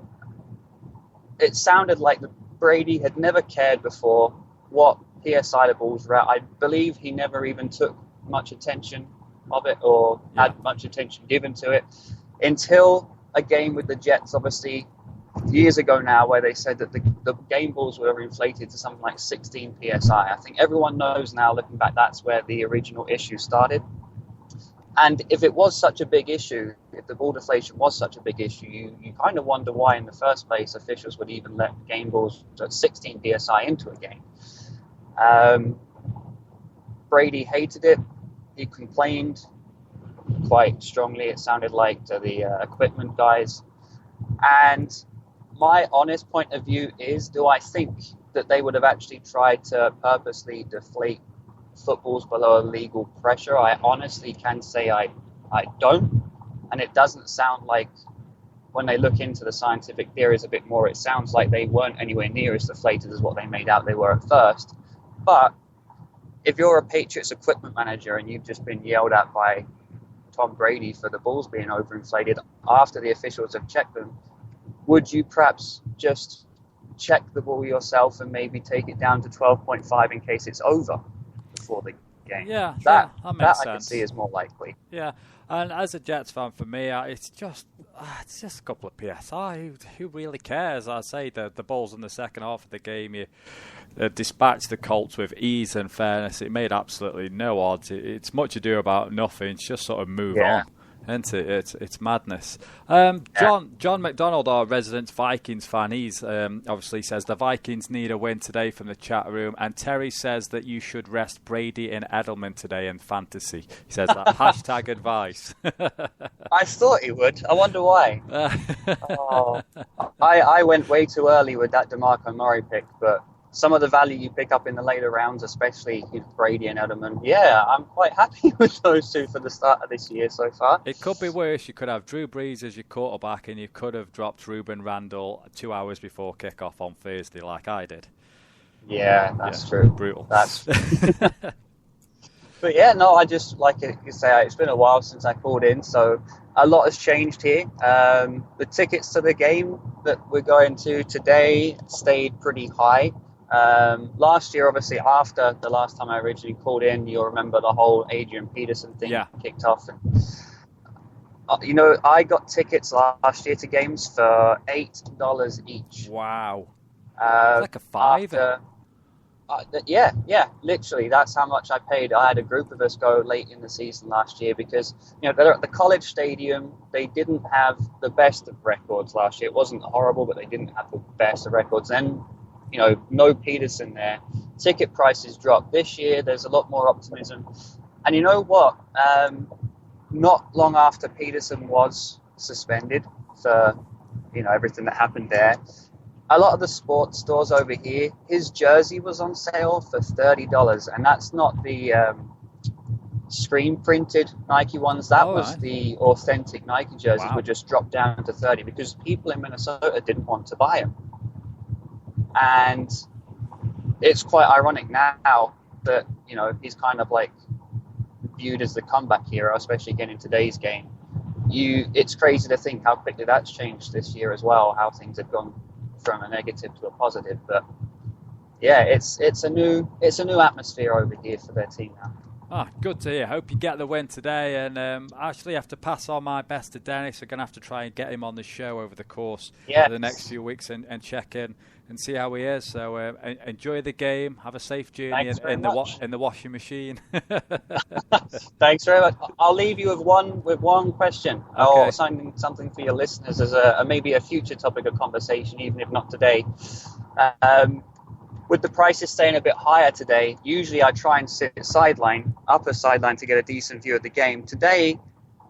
it sounded like Brady had never cared before what PSI the balls were at. I believe he never even took much attention of it or had much attention given to it until a game with the Jets, obviously, years ago now, where they said that the game balls were inflated to something like 16 PSI. I think everyone knows now, looking back, that's where the original issue started. And if it was such a big issue, if the ball deflation was such a big issue, you kind of wonder why in the first place officials would even let game balls at 16 PSI into a game. Brady hated it. He complained quite strongly, it sounded like, to the equipment guys. And my honest point of view is, do I think that they would have actually tried to purposely deflate footballs below legal pressure? I honestly can say I don't. And it doesn't sound like, when they look into the scientific theories a bit more, it sounds like they weren't anywhere near as deflated as what they made out they were at first. But if you're a Patriots equipment manager and you've just been yelled at by Tom Brady for the balls being overinflated after the officials have checked them, would you perhaps just check the ball yourself and maybe take it down to 12.5 in case it's over before the game? Yeah, that makes sense. I can see is more likely. Yeah, and as a Jets fan, for me, it's just a couple of PSI. Who really cares? I say the balls in the second half of the game, you dispatched the Colts with ease and fairness. It made absolutely no odds. It's much ado about nothing. It's just sort of move on. Isn't it? It's madness. John McDonald, our resident Vikings fan, he's obviously says the Vikings need a win today from the chat room. And Terry says that you should rest Brady and Edelman today in fantasy. He says that hashtag advice. I thought he would. I wonder why. I went way too early with that DeMarco Murray pick, but some of the value you pick up in the later rounds, especially Brady and Edelman, I'm quite happy with those two for the start of this year so far. It could be worse. You could have Drew Brees as your quarterback, and you could have dropped Ruben Randall 2 hours before kickoff on Thursday, like I did. Yeah, that's true. Brutal. That's. But I just like you say. It's been a while since I called in, so a lot has changed here. The tickets to the game that we're going to today stayed pretty high. Last year, obviously, after the last time I originally called in, you'll remember the whole Adrian Peterson thing kicked off. And, I got tickets last year to games for $8 each. Wow. Like a $5. Literally, that's how much I paid. I had a group of us go late in the season last year because, they're at the college stadium. They didn't have the best of records last year. It wasn't horrible, but they didn't have the best of records. Then, no Peterson there. Ticket prices dropped. This year, there's a lot more optimism. And you know what? Not long after Peterson was suspended for, everything that happened there, a lot of the sports stores over here, his jersey was on sale for $30. And that's not the screen printed Nike ones. That was right. the authentic Nike jerseys Wow. were just dropped down to 30 because people in Minnesota didn't want to buy them. And it's quite ironic now that, you know, he's kind of like viewed as the comeback hero, especially again in today's game. It's crazy to think how quickly that's changed this year as well, how things have gone from a negative to a positive. But yeah, it's a new atmosphere over here for their team now. Ah, good to hear. Hope you get the win today. And actually, I have to pass on my best to Dennis. We're going to have to try and get him on the show over the course of the next few weeks and check in and see how he is. So enjoy the game. Have a safe journey in the washing machine. Thanks very much. I'll leave you with one question, or something for your listeners as maybe a future topic of conversation, even if not today. With the prices staying a bit higher today, usually I try and sit upper sideline to get a decent view of the game. Today,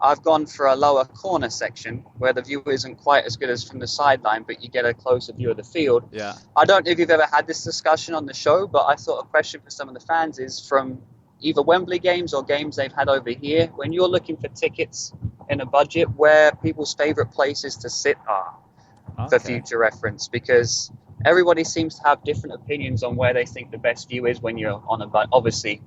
I've gone for a lower corner section where the view isn't quite as good as from the sideline, but you get a closer view of the field. Yeah. I don't know if you've ever had this discussion on the show, but I thought a question for some of the fans is from either Wembley games or games they've had over here. When you're looking for tickets in a budget, where people's favourite places to sit are for future reference, because everybody seems to have different opinions on where they think the best view is when you're on obviously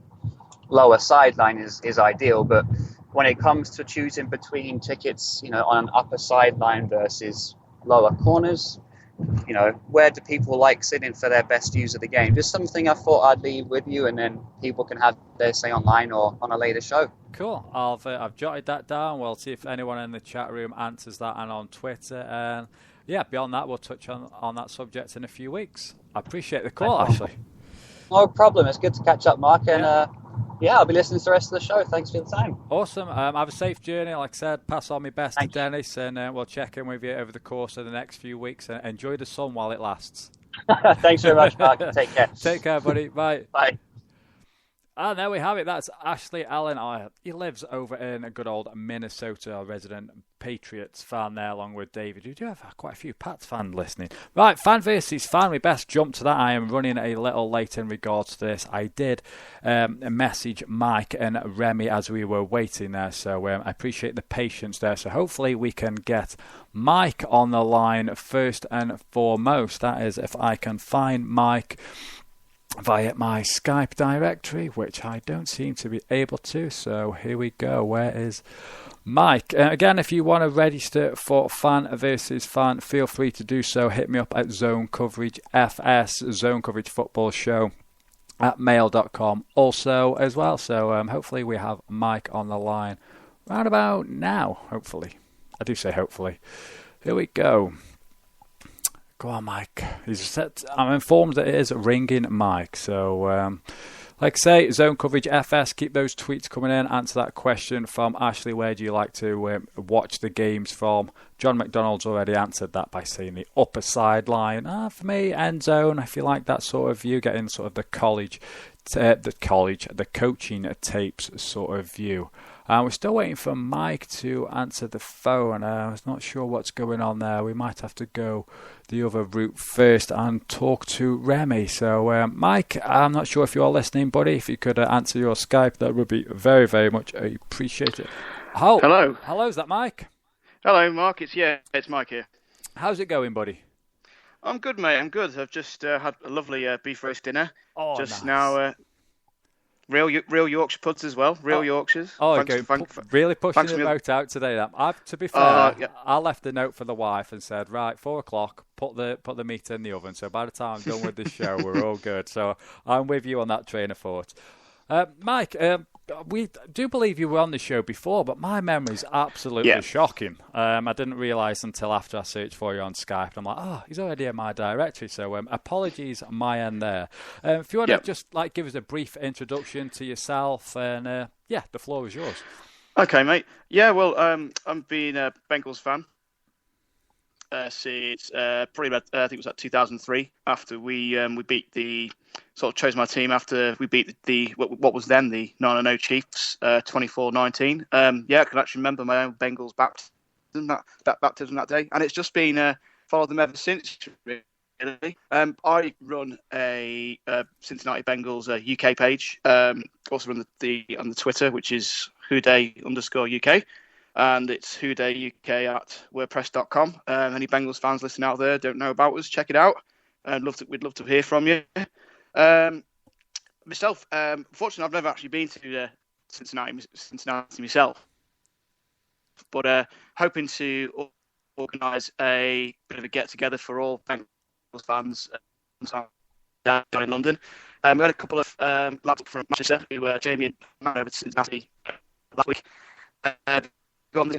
lower sideline is ideal, but when it comes to choosing between tickets, you know, on an upper sideline versus lower corners, you know, where do people like sitting for their best views of the game? Just something I thought I'd leave with you, and then people can have their say online or on a later show. Cool. I've jotted that down. We'll see if anyone in the chat room answers that and on Twitter. And yeah, beyond that, we'll touch on that subject in a few weeks. I appreciate the call, Ashley. No problem. It's good to catch up, Mark. And I'll be listening to the rest of the show. Thanks for the time. Awesome. Have a safe journey. Like I said, pass on my best to Dennis, and we'll check in with you over the course of the next few weeks. And enjoy the sun while it lasts. Thanks very much, Mark. Take care. Take care, buddy. Bye. Bye. And there we have it. That's Ashley Allen. He lives over in a good old Minnesota, resident Patriots fan there, along with David. We do have quite a few Pats fans listening. Right, fan versus fan. We best jump to that. I am running a little late in regards to this. I did message Mike and Remy as we were waiting there, so I appreciate the patience there. So hopefully we can get Mike on the line first and foremost. That is, if I can find Mike via my Skype directory, which I don't seem to be able to. So here we go. Where is Mike? Again, if you want to register for Fan versus Fan, feel free to do so. Hit me up at Zone Coverage FS, Zone Coverage Football Show at mail.com also as well. So hopefully we have Mike on the line right about now. Hopefully. I do say hopefully. Here we go. Go on, Mike. I'm informed that it is ringing Mike. So, like I say, Zone Coverage FS, keep those tweets coming in. Answer that question from Ashley. Where do you like to watch the games from? John McDonald's already answered that by saying the upper sideline. For me, end zone. If you like that sort of view, getting sort of the coaching tapes sort of view. We're still waiting for Mike to answer the phone. I was not sure what's going on there. We might have to go the other route first and talk to Remy. So, Mike, I'm not sure if you're listening, buddy. If you could answer your Skype, that would be very, very much appreciated. Hello. Hello, is that Mike? Hello, Mark. It's Mike here. How's it going, buddy? I'm good, mate. I'm good. I've just had a lovely beef roast dinner. Oh, just nice. Now, real Yorkshire puds as well. Real Yorkshires. Really pushing the boat out today. To be fair, I left a note for the wife and said, right, 4:00, put the meat in the oven. So by the time I'm done with this show, we're all good. So I'm with you on that train of thought. Mike, we do believe you were on the show before, but my memory's absolutely shocking. I didn't realise until after I searched for you on Skype. I'm like, he's already in my directory. So apologies on my end there. If you want to just give us a brief introduction to yourself, and the floor is yours. Okay, mate. Yeah, well, I've been a Bengals fan since probably about I think it was like 2003. After we beat chose my team after we beat what was then the 9-0 Chiefs 24-19. I can actually remember my own Bengals baptism that day, and it's just been followed them ever since. I run a Cincinnati Bengals UK page. Also run on the Twitter, which is Houday_UK. And it's HouDayUK@wordpress.com. Any Bengals fans listening out there don't know about us, check it out. We'd love to hear from you. Myself, fortunately, I've never actually been to Cincinnati myself, but hoping to organise a bit of a get-together for all Bengals fans down in London. We had a couple of lads from Manchester who Jamie and Matt over to Cincinnati last week. Got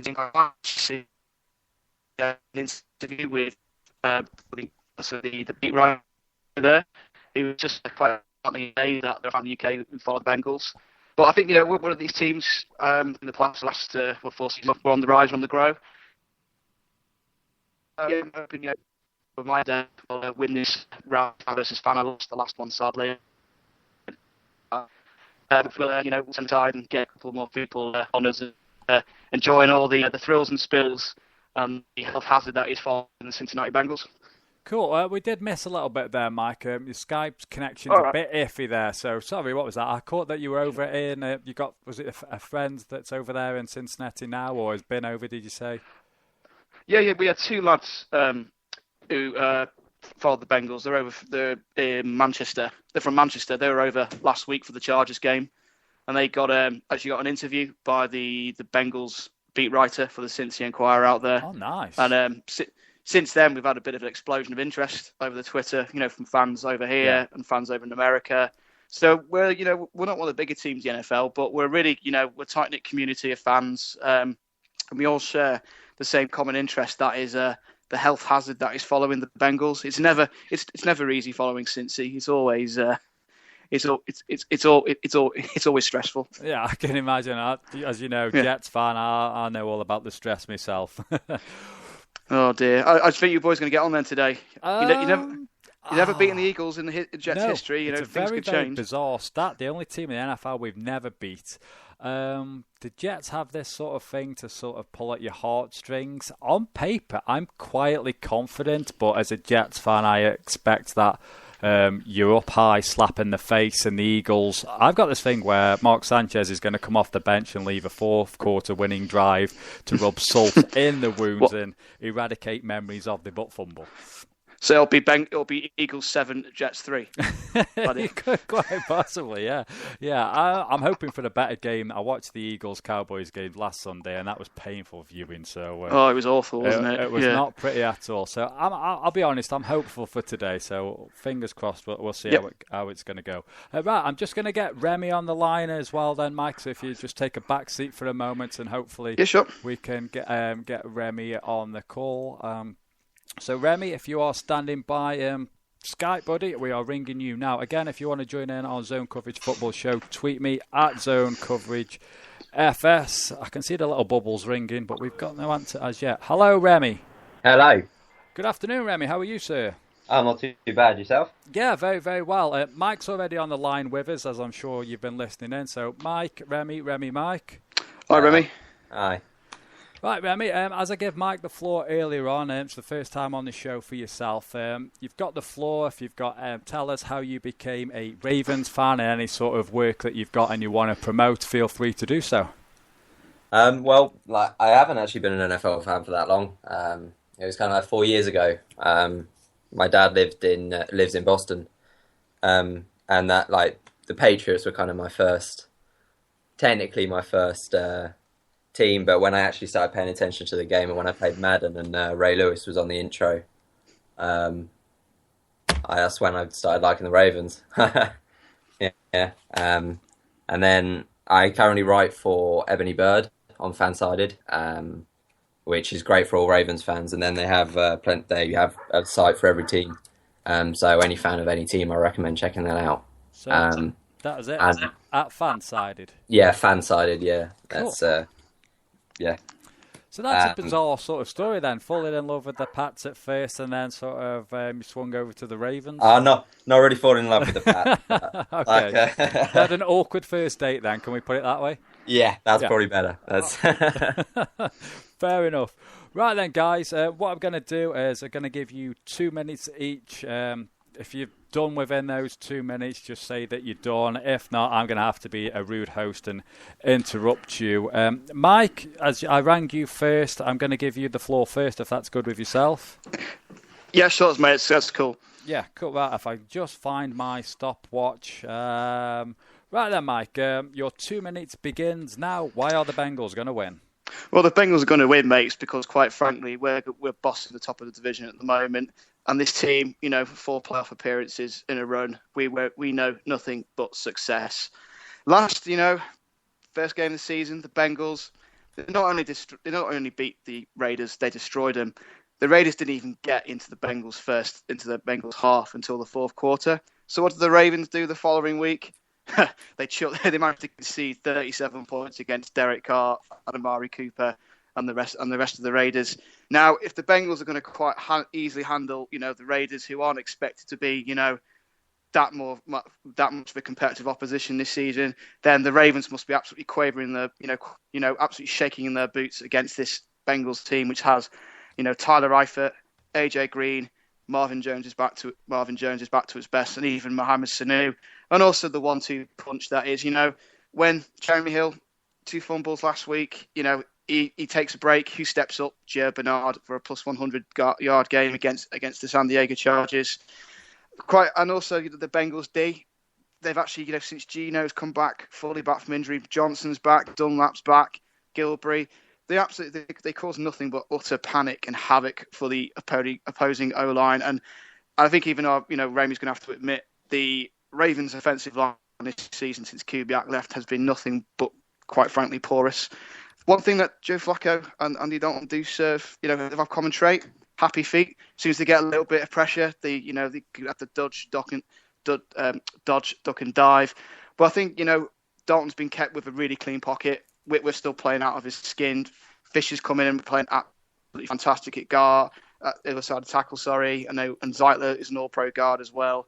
an interview with the beat writer there. He was just quite happy that they're from the UK who follow the Bengals. But I think, we're one of these teams in the last 4 seasons, we're on the rise, we're on the grow. I'm hoping, with my dad, we'll win this round versus fan. I lost the last one, sadly. We'll send tide and get a couple more people on us, enjoying all the thrills and spills and the health hazard that is following the Cincinnati Bengals. Cool. We did miss a little bit there, Mike. Your Skype connection's a bit iffy there. So sorry, what was that? I caught that you were over in. Was it a friend that's over there in Cincinnati now, or has been over? Did you say? Yeah. We had two lads who followed the Bengals. They're in Manchester. They're from Manchester. They were over last week for the Chargers game, and they got actually got an interview by the Bengals beat writer for the Cincy Enquirer out there. Oh, nice. And since then, we've had a bit of an explosion of interest over the Twitter, from fans over here and fans over in America. So we're not one of the bigger teams in the NFL, but we're really, we're a tight-knit community of fans, and we all share the same common interest, that is the health hazard that is following the Bengals. It's never easy following Cincy. It's always it's always stressful. Yeah, I can imagine. As you know, Jets fan, I know all about the stress myself. Oh dear! I think you boys are going to get on then today. You never beaten the Eagles in the Jets' history. It's a things very bizarre stat. The only team in the NFL we've never beat. The Jets have this sort of thing to sort of pull at your heartstrings. On paper, I'm quietly confident, but as a Jets fan, I expect that you're up high, slapping the face, and the Eagles. I've got this thing where Mark Sanchez is going to come off the bench and leave a fourth quarter winning drive to rub salt in the wounds and eradicate memories of the butt fumble. So it'll be Eagles 7, Jets 3. Quite possibly, yeah. I'm hoping for the better game. I watched the Eagles-Cowboys game last Sunday, and that was painful viewing. So it was awful, wasn't it? It was not pretty at all. So I'll be honest, I'm hopeful for today. So fingers crossed, we'll see how it's going to go. Right, I'm just going to get Remy on the line as well then, Mike. So if you just take a back seat for a moment, and hopefully we can get Remy on the call. So, Remy, if you are standing by Skype, buddy, we are ringing you now. Again, if you want to join in on Zone Coverage Football Show, tweet me at Zone Coverage FS. I can see the little bubbles ringing, but we've got no answer as yet. Hello, Remy. Hello. Good afternoon, Remy. How are you, sir? I'm not too bad. Yourself? Yeah, very, very well. Mike's already on the line with us, as I'm sure you've been listening in. So, Mike, Remy, Mike. Hi, Remy. Hi. Right, Remy, as I gave Mike the floor earlier on, it's the first time on the show for yourself. You've got the floor. If you've got, tell us how you became a Ravens fan and any sort of work that you've got and you want to promote, feel free to do so. Well, I haven't actually been an NFL fan for that long. It was kind of like 4 years ago. My dad lives in Boston, and that the Patriots were kind of my first team, but when I actually started paying attention to the game and when I played Madden and Ray Lewis was on the intro, that's when I started liking the Ravens. Yeah. And then I currently write for Ebony Bird on Fansided, which is great for all Ravens fans. And then they have you have a site for every team. So any fan of any team, I recommend checking that out. So that was it. At Fansided. Yeah, Fansided. Yeah, cool. That's yeah. So that's a bizarre sort of story then. Falling in love with the Pats at first, and then sort of you swung over to the Ravens. Not really falling in love with the Pats. Okay. You had an awkward first date then. Can we put it that way? Yeah, that's probably better. That's fair enough. Right then, guys, what I'm going to do is I'm going to give you 2 minutes each. If you're done within those 2 minutes, just say that you're done. If not, I'm going to have to be a rude host and interrupt you. Mike, as I rang you first, I'm going to give you the floor first, if that's good with yourself. Yeah, sure, mate. That's cool. Yeah, cool. Right, if I just find my stopwatch. Right then, Mike, your 2 minutes begins now. Why are the Bengals going to win? Well, the Bengals are going to win, mates, because quite frankly, we're bossing the top of the division at the moment. And this team, 4 playoff appearances in a run, we know nothing but success. First game of the season, the Bengals, they not only beat the Raiders, they destroyed them. The Raiders didn't even get into the Bengals half until the fourth quarter. So what did the Ravens do the following week? They managed to concede 37 points against Derek Carr and Amari Cooper and the rest of the Raiders. Now, if the Bengals are going to quite easily handle, the Raiders, who aren't expected to be, that much of a competitive opposition this season, then the Ravens must be absolutely quavering absolutely shaking in their boots against this Bengals team, which has, Tyler Eifert, AJ Green, Marvin Jones is back to its best, and even Mohamed Sanu. And also the 1-2 punch that is, when Jeremy Hill, 2 fumbles last week, he takes a break. Who steps up? Gio Bernard for a plus 100-yard game against the San Diego Chargers. And also the Bengals D. They've actually, since Geno's come back, fully back from injury, Johnson's back, Dunlap's back, Gilbrey. They cause nothing but utter panic and havoc for the opposing O-line. And I think even Ramey's going to have to admit the Ravens' offensive line this season since Kubiak left has been nothing but, quite frankly, porous. One thing that Joe Flacco and Andy Dalton do serve, they have common trait, happy feet. As soon as they get a little bit of pressure, they have to dodge, duck and dive. But I think, Dalton's been kept with a really clean pocket. Whitworth's still playing out of his skin. Fisher's coming in and playing absolutely fantastic at guard, at the other side of the tackle, and Zeitler is an all-pro guard as well.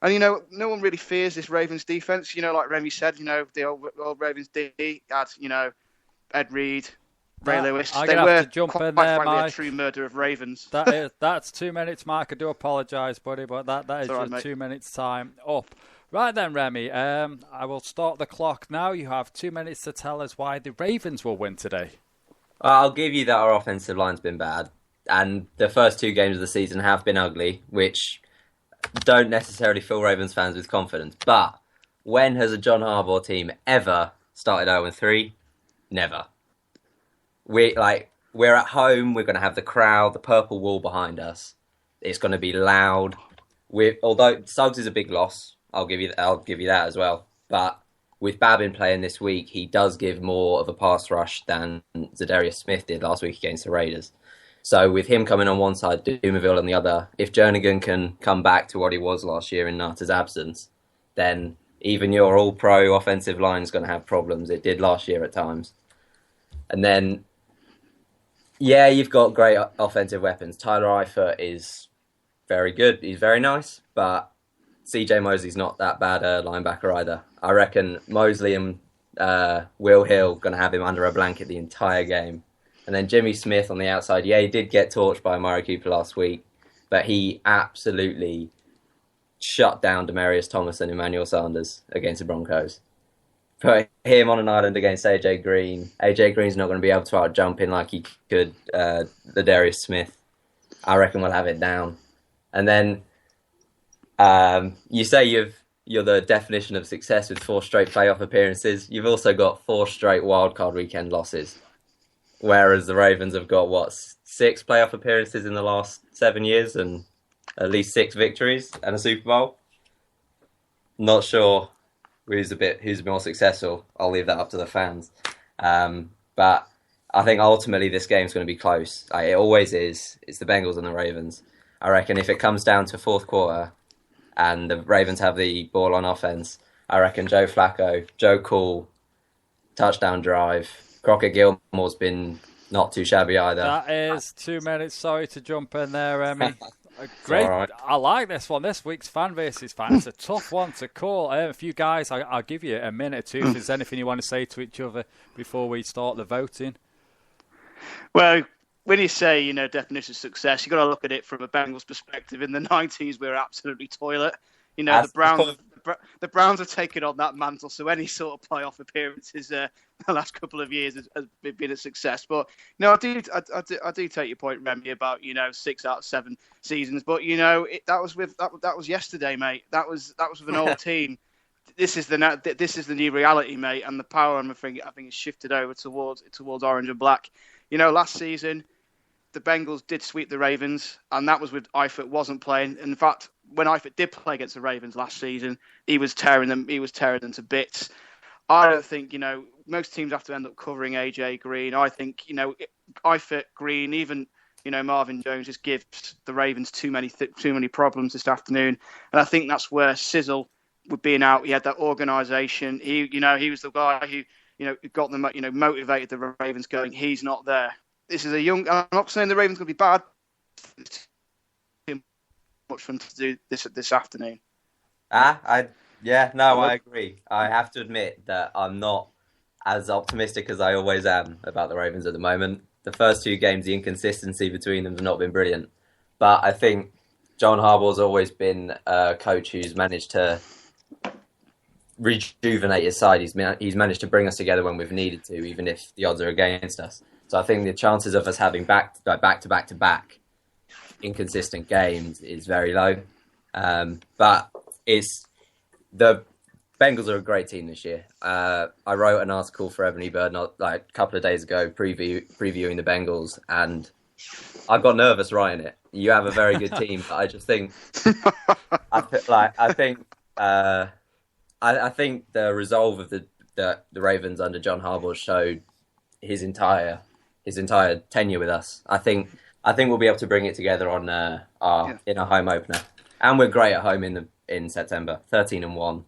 And, no one really fears this Ravens defense. Like Remy said, the old Ravens D had, Ed Reed, Ray Lewis. I'm they going to have to jump quite in there, frankly Mike. a true murder of Ravens. That's 2 minutes, Mark. I do apologise, buddy, but that is all just right, 2 minutes time up. Right then, Remy, I will start the clock now. You have 2 minutes to tell us why the Ravens will win today. I'll give you that our offensive line's been bad, and the first 2 games of the season have been ugly, which don't necessarily fill Ravens fans with confidence. But when has a John Harbaugh team ever started 0-3? Never. We're at home. We're going to have the crowd, the purple wall behind us. It's going to be loud. Although Suggs is a big loss, I'll give you that as well. But with Babin playing this week, he does give more of a pass rush than Zadarius Smith did last week against the Raiders. So with him coming on one side, Dumerville on the other, if Jernigan can come back to what he was last year in Nutt's absence, then even your all-pro offensive line is going to have problems. It did last year at times. And then, yeah, you've got great offensive weapons. Tyler Eifert is very good. He's very nice, but CJ Mosley's not that bad a linebacker either. I reckon Mosley and Will Hill going to have him under a blanket the entire game. And then Jimmy Smith on the outside. Yeah, he did get torched by Amari Cooper last week, but he absolutely shut down Demaryius Thomas and Emmanuel Sanders against the Broncos. Put him on an island against AJ Green. AJ Green's not going to be able to out-jump in like he could the Darius Smith. I reckon we'll have it down. And then you say you're the definition of success with 4 straight playoff appearances. You've also got 4 straight wildcard weekend losses. Whereas the Ravens have got, 6 playoff appearances in the last 7 years and at least 6 victories and a Super Bowl. Not sure who's more successful. I'll leave that up to the fans. But I think ultimately this game's going to be close. It always is. It's the Bengals and the Ravens. I reckon if it comes down to fourth quarter and the Ravens have the ball on offense, I reckon Joe Flacco, Joe Cool, touchdown drive. Crockett Gilmore's been not too shabby either. That is 2 minutes. Sorry to jump in there, Emmy. Great. Right. I like this one. This week's fan versus fan. It's a tough one to call. A few guys, I'll give you a minute or two if there's anything you want to say to each other before we start the voting. Well, when you say, definition of success, you've got to look at it from a Bengals perspective. In the 90s, we were absolutely toilet. The Browns have taken on that mantle, so any sort of playoff appearances the last couple of years has been a success. But I do take your point, Remy, about 6 out of 7 seasons. But that was yesterday, mate. That was with an old team. This is the new reality, mate, and the power I think has shifted over towards orange and black. Last season the Bengals did sweep the Ravens, and that was with Eifert wasn't playing. In fact, when Eifert did play against the Ravens last season, he was tearing them to bits. I don't think, most teams have to end up covering AJ Green. I think, Eifert, Green, even, Marvin Jones just gives the Ravens too many problems this afternoon. And I think that's where Sizzle, with being out, he had that organisation. He was the guy who, got them, motivated the Ravens going, he's not there. This is I'm not saying the Ravens going to be bad. It's too much fun to do this afternoon. I agree. I have to admit that I'm not as optimistic as I always am about the Ravens at the moment. The first 2 games, the inconsistency between them has not been brilliant. But I think John Harbaugh's always been a coach who's managed to rejuvenate his side. He's managed to bring us together when we've needed to, even if the odds are against us. So I think the chances of us having back-to-back inconsistent games is very low. But the Bengals are a great team this year. I wrote an article for Ebony Bird a couple of days ago previewing the Bengals, and I got nervous writing it. You have a very good team, but I just think I think the resolve of the Ravens under John Harbaugh showed his entire tenure with us. I think we'll be able to bring it together in our home opener, and we're great at home in September. 13-1.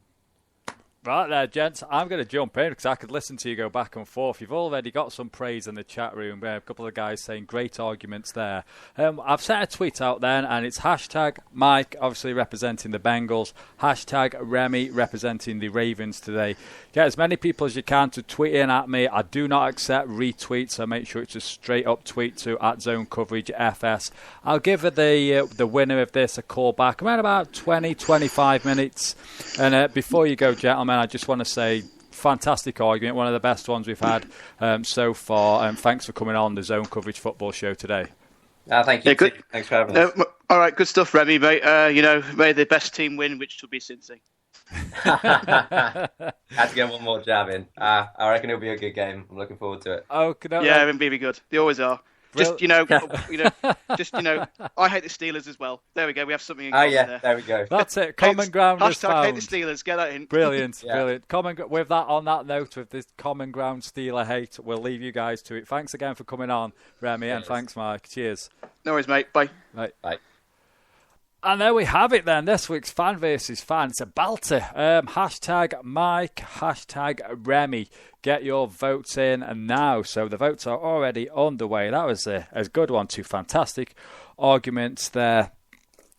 Right there, gents. I'm going to jump in because I could listen to you go back and forth. You've already got some praise in the chat room. A couple of guys saying great arguments there. I've sent a tweet out then, and it's hashtag Mike, obviously representing the Bengals, hashtag Remy representing the Ravens today. Get as many people as you can to tweet in at me. I do not accept retweets, so make sure it's a straight up tweet to @ZoneCoverageFS. I'll give the winner of this a call back around about 20-25 minutes. And before you go, gentlemen, I just want to say, fantastic argument, one of the best ones we've had so far. And thanks for coming on the Zone Coverage Football Show today. Thank you. Good. Thanks for having us. All right, good stuff, Remy, mate. May the best team win, which will be Cincy. Had to get one more jab in. I reckon it'll be a good game. I'm looking forward to it. Yeah, it'll be good. They always are. I hate the Steelers as well. There we go. We have something in common there. There we go. That's it. Common ground is found. Hate the Steelers. Get that in. Brilliant, brilliant. On that note, with this common ground Steeler hate, we'll leave you guys to it. Thanks again for coming on, Remy, and thanks, Mike. Cheers. No worries, mate. Bye. Bye. And there we have it then. This week's Fan versus Fan. It's a belter. Hashtag Mike, hashtag Remy. Get your votes in and now. So the votes are already underway. That was a good one. 2 fantastic arguments there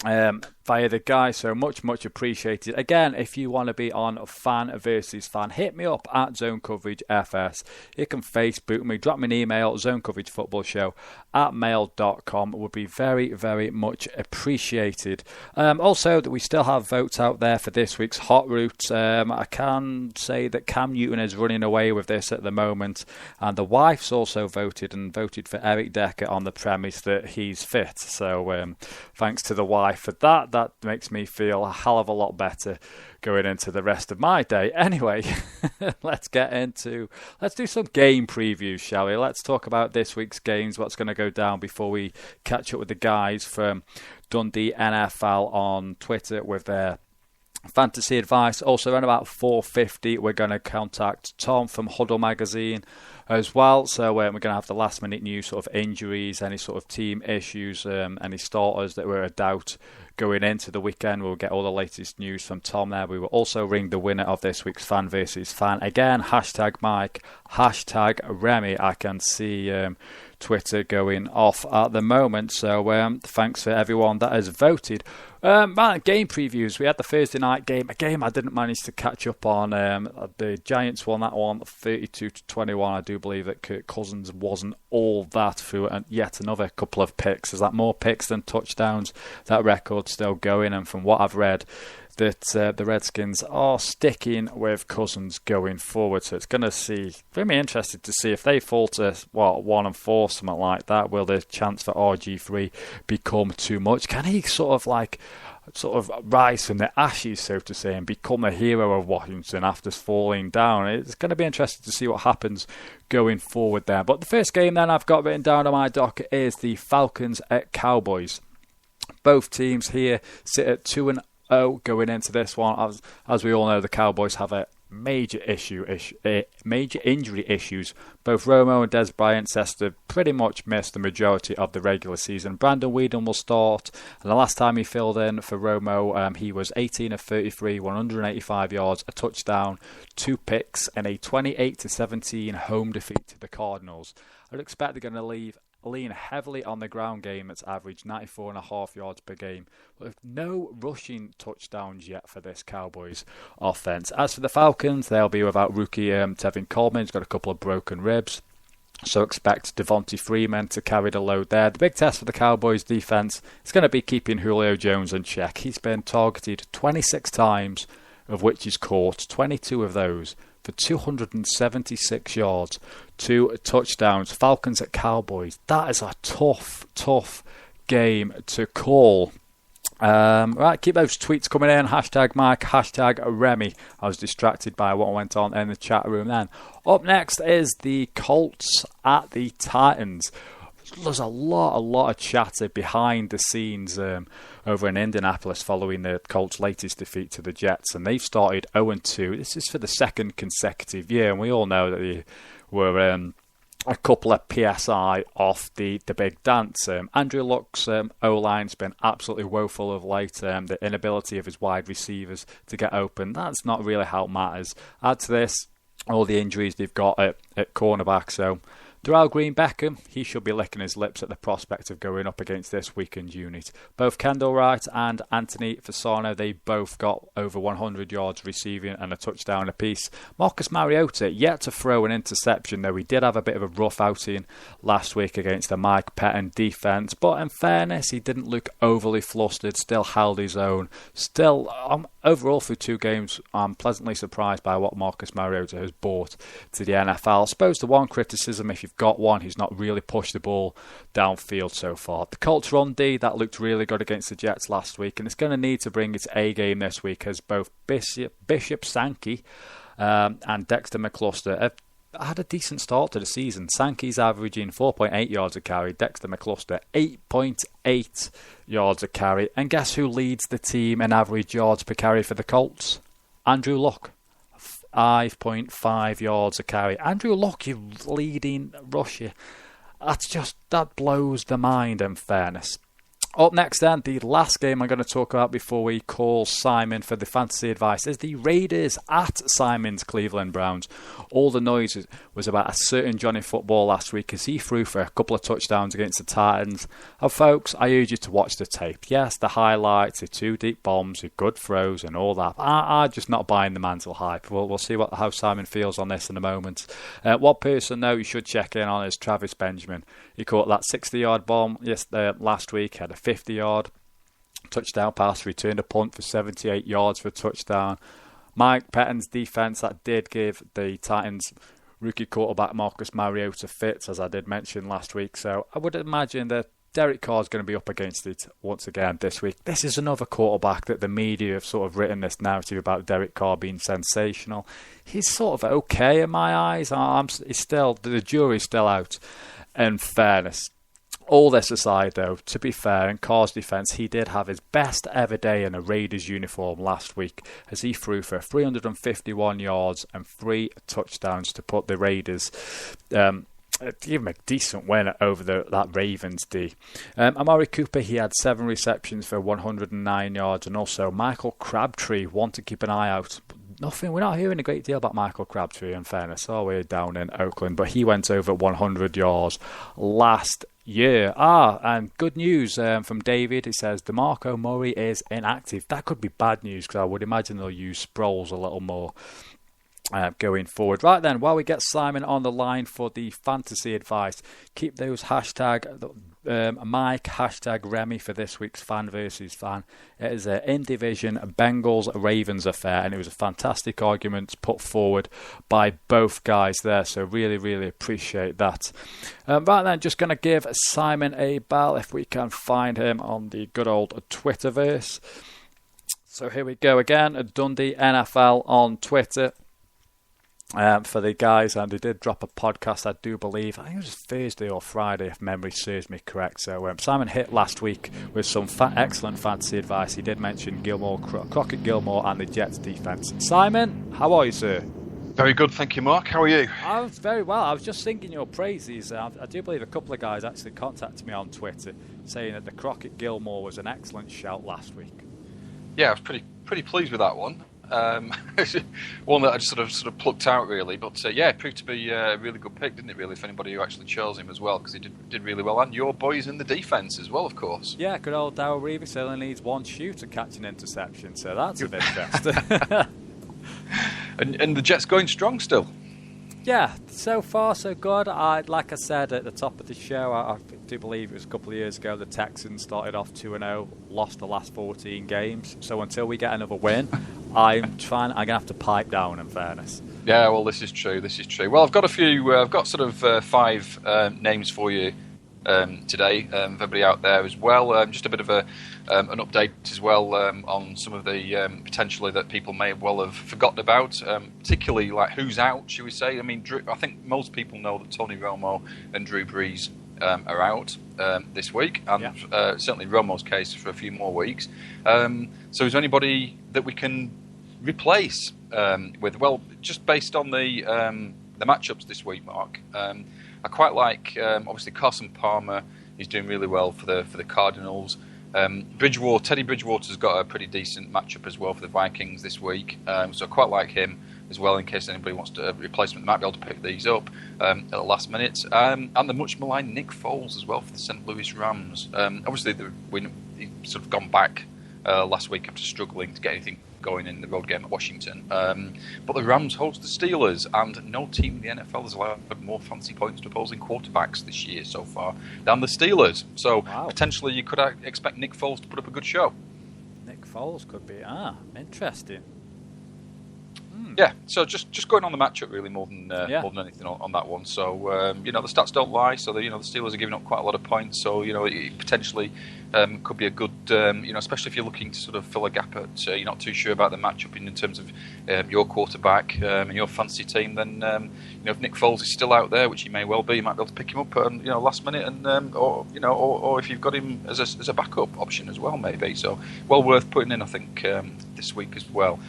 via the guys. So much appreciated. Again, if you want to be on Fan versus Fan, hit me up at Zone Coverage FS. You can Facebook me, drop me an email, zonecoveragefoootballshow@mail.com. It would be very, very much appreciated. Also, that we still have votes out there for this week's Hot Route. I can say that Cam Newton is running away with this at the moment, and the wife's also voted for Eric Decker on the premise that he's fit. So thanks to the wife for that. That makes me feel a hell of a lot better going into the rest of my day. Anyway, let's do some game previews, shall we? Let's talk about this week's games, what's going to go down before we catch up with the guys from Dundee NFL on Twitter with their fantasy advice. Also, around about 4:50, we're going to contact Tom from Huddle Magazine as well. So we're going to have the last minute news, sort of injuries, any sort of team issues, any starters that were a doubt going into the weekend. We'll get all the latest news from Tom there. We will also ring the winner of this week's Fan versus Fan. Again, hashtag Mike, hashtag Remy. I can see Twitter going off at the moment. So thanks for everyone that has voted. Game previews. We had the Thursday night game. A game I didn't manage to catch up on. The Giants won that one 32-21. I do believe that Kirk Cousins wasn't all that through yet another couple of picks. Is that more picks than touchdowns? That record's still going. And from what I've read, that the Redskins are sticking with Cousins going forward. So it's going to be interested to see if they fall to 1-4, something like that. Will the chance for RG3 become too much? Can he sort of rise from the ashes, so to say, and become a hero of Washington after falling down? It's going to be interesting to see what happens going forward there. But the first game then I've got written down on my docket is the Falcons at Cowboys. Both teams here sit at 2-0 going into this one. As we all know, the Cowboys have a major injury issues. Both Romo and Des Bryant to pretty much missed the majority of the regular season. Brandon Weeden will start, and the last time he filled in for Romo, he was 18 of 33, 185 yards, a touchdown, 2 picks, and a 28-17 home defeat to the Cardinals. I'd expect they're going to lean heavily on the ground game. That's averaged 94.5 yards per game, with no rushing touchdowns yet for this Cowboys offense. As for the Falcons, they'll be without rookie Tevin Coleman. He's got a couple of broken ribs, so expect Devontae Freeman to carry the load there. The big test for the Cowboys defense is going to be keeping Julio Jones in check. He's been targeted 26 times, of which he's caught 22 of those for 276 yards, 2 touchdowns. Falcons at Cowboys. That is a tough game to call. Right, keep those tweets coming in. Hashtag Mike, hashtag Remy. I was distracted by what went on in the chat room then. Up next is the Colts at the Titans. There's a lot of chatter behind the scenes over in Indianapolis following the Colts' latest defeat to the Jets, and they've started 0-2. This is for the second consecutive year, and we all know that they were a couple of PSI off the big dance. Andrew Luck's O-line's been absolutely woeful of late. The inability of his wide receivers to get open, that's not really how it matters. Add to this all the injuries they've got at cornerback, so Darrell Green-Beckham, he should be licking his lips at the prospect of going up against this weakened unit. Both Kendall Wright and Anthony Fasano, they both got over 100 yards receiving and a touchdown apiece. Marcus Mariota yet to throw an interception, though he did have a bit of a rough outing last week against the Mike Pettin defense. But in fairness, he didn't look overly flustered, still held his own. Still, overall through 2 games, I'm pleasantly surprised by what Marcus Mariota has brought to the NFL. I suppose the one criticism, if you've got one, he's not really pushed the ball downfield so far. The Colts run D, that looked really good against the Jets last week, and it's going to need to bring its A game this week, as both Bishop Sankey and Dexter McCluster have had a decent start to the season. Sankey's averaging 4.8 yards a carry, Dexter McCluster 8.8 yards a carry, and guess who leads the team in average yards per carry for the Colts? Andrew Luck. 5.5 yards a carry. Andrew Luck, your leading rusher. That blows the mind, in fairness. Up next then, the last game I'm going to talk about before we call Simon for the fantasy advice is the Raiders at Simon's Cleveland Browns. All the noise was about a certain Johnny Football last week as he threw for a couple of touchdowns against the Titans. And folks, I urge you to watch the tape. Yes, the highlights, the 2 deep bombs, the good throws and all that. I'm just not buying the mantle hype. We'll see how Simon feels on this in a moment. One person, though, you should check in on is Travis Benjamin. He caught that 60-yard bomb last week, had a 50-yard touchdown pass, returned a punt for 78 yards for a touchdown. Mike Pettin's defense, that did give the Titans rookie quarterback Marcus Mariota fits, as I did mention last week. So I would imagine that Derek Carr's going to be up against it once again this week. This is another quarterback that the media have sort of written this narrative about Derek Carr being sensational. He's sort of okay in my eyes. The jury's still out. In fairness, all this aside, though, to be fair, in Carr's defence, he did have his best ever day in a Raiders uniform last week as he threw for 351 yards and 3 touchdowns to put the Raiders give him a decent win over that Ravens D. Amari Cooper, he had 7 receptions for 109 yards, and also Michael Crabtree, one to keep an eye out. Nothing. We're not hearing a great deal about Michael Crabtree, in fairness. Oh, we're down in Oakland, but he went over 100 yards last year. And good news from David. He says DeMarco Murray is inactive. That could be bad news, because I would imagine they'll use Sproles a little more going forward. Right then, while we get Simon on the line for the fantasy advice, keep those hashtag Mike, hashtag Remy for this week's Fan versus Fan. It is an in-division Bengals-Ravens affair, and it was a fantastic argument put forward by both guys there, so really, really appreciate that. Right then, just going to give Simon a bell if we can find him on the good old Twitterverse. So here we go again, Dundee NFL on Twitter. For the guys, and they did drop a podcast, I do believe. I think it was Thursday or Friday, if memory serves me correct. So Simon hit last week with some excellent fantasy advice. He did mention Crockett Gilmore and the Jets defense. Simon, how are you, sir? Very good, thank you, Mark. How are you? I was very well. I was just singing your praises. I do believe a couple of guys actually contacted me on Twitter saying that the Crockett Gilmore was an excellent shout last week. Yeah, I was pretty pleased with that one. One that I just sort of plucked out, really, but it proved to be a really good pick, didn't it, really, for anybody who actually chose him as well, because he did really well, and your boys in the defence as well, of course. Yeah, good old Darrell Revis only needs one shoot to catch an interception, so that's of interest. and the Jets going strong still. Yeah, so far so good. Like I said at the top of the show, I do believe it was a couple of years ago, the Texans started off 2-0, lost the last 14 games. So until we get another win, I'm going to have to pipe down, in fairness. Yeah, well, this is true. Well, I've got a few, I've got sort of 5 names for you today, everybody out there as well. Just a bit of an update as well on some of the potentially that people may well have forgotten about, particularly like who's out, should we say. I mean, I think most people know that Tony Romo and Drew Brees are out this week, and certainly Romo's case for a few more weeks. So is there anybody that we can replace with? Well, just based on the matchups this week, Mark, I quite like obviously Carson Palmer. He's doing really well for the Cardinals. Teddy Bridgewater's got a pretty decent matchup as well for the Vikings this week, so I quite like him as well, in case anybody wants to replace him. They might be able to pick these up at the last minute. And the much maligned Nick Foles as well for the St. Louis Rams. Obviously, he's sort of gone back last week after struggling to get anything going in the road game at Washington. But the Rams host the Steelers, and no team in the NFL has allowed more fancy points to opposing quarterbacks this year so far than the Steelers. So potentially you could expect Nick Foles to put up a good show. Nick Foles could be, interesting. Yeah, so just going on the matchup really more than anything on that one. So the stats don't lie. So the Steelers are giving up quite a lot of points. So it potentially could be a good especially if you're looking to sort of fill a gap at you're not too sure about the matchup in terms of your quarterback and your fantasy team. Then if Nick Foles is still out there, which he may well be, you might be able to pick him up last minute, and or if you've got him as a backup option as well, maybe. So well worth putting in, I think, this week as well.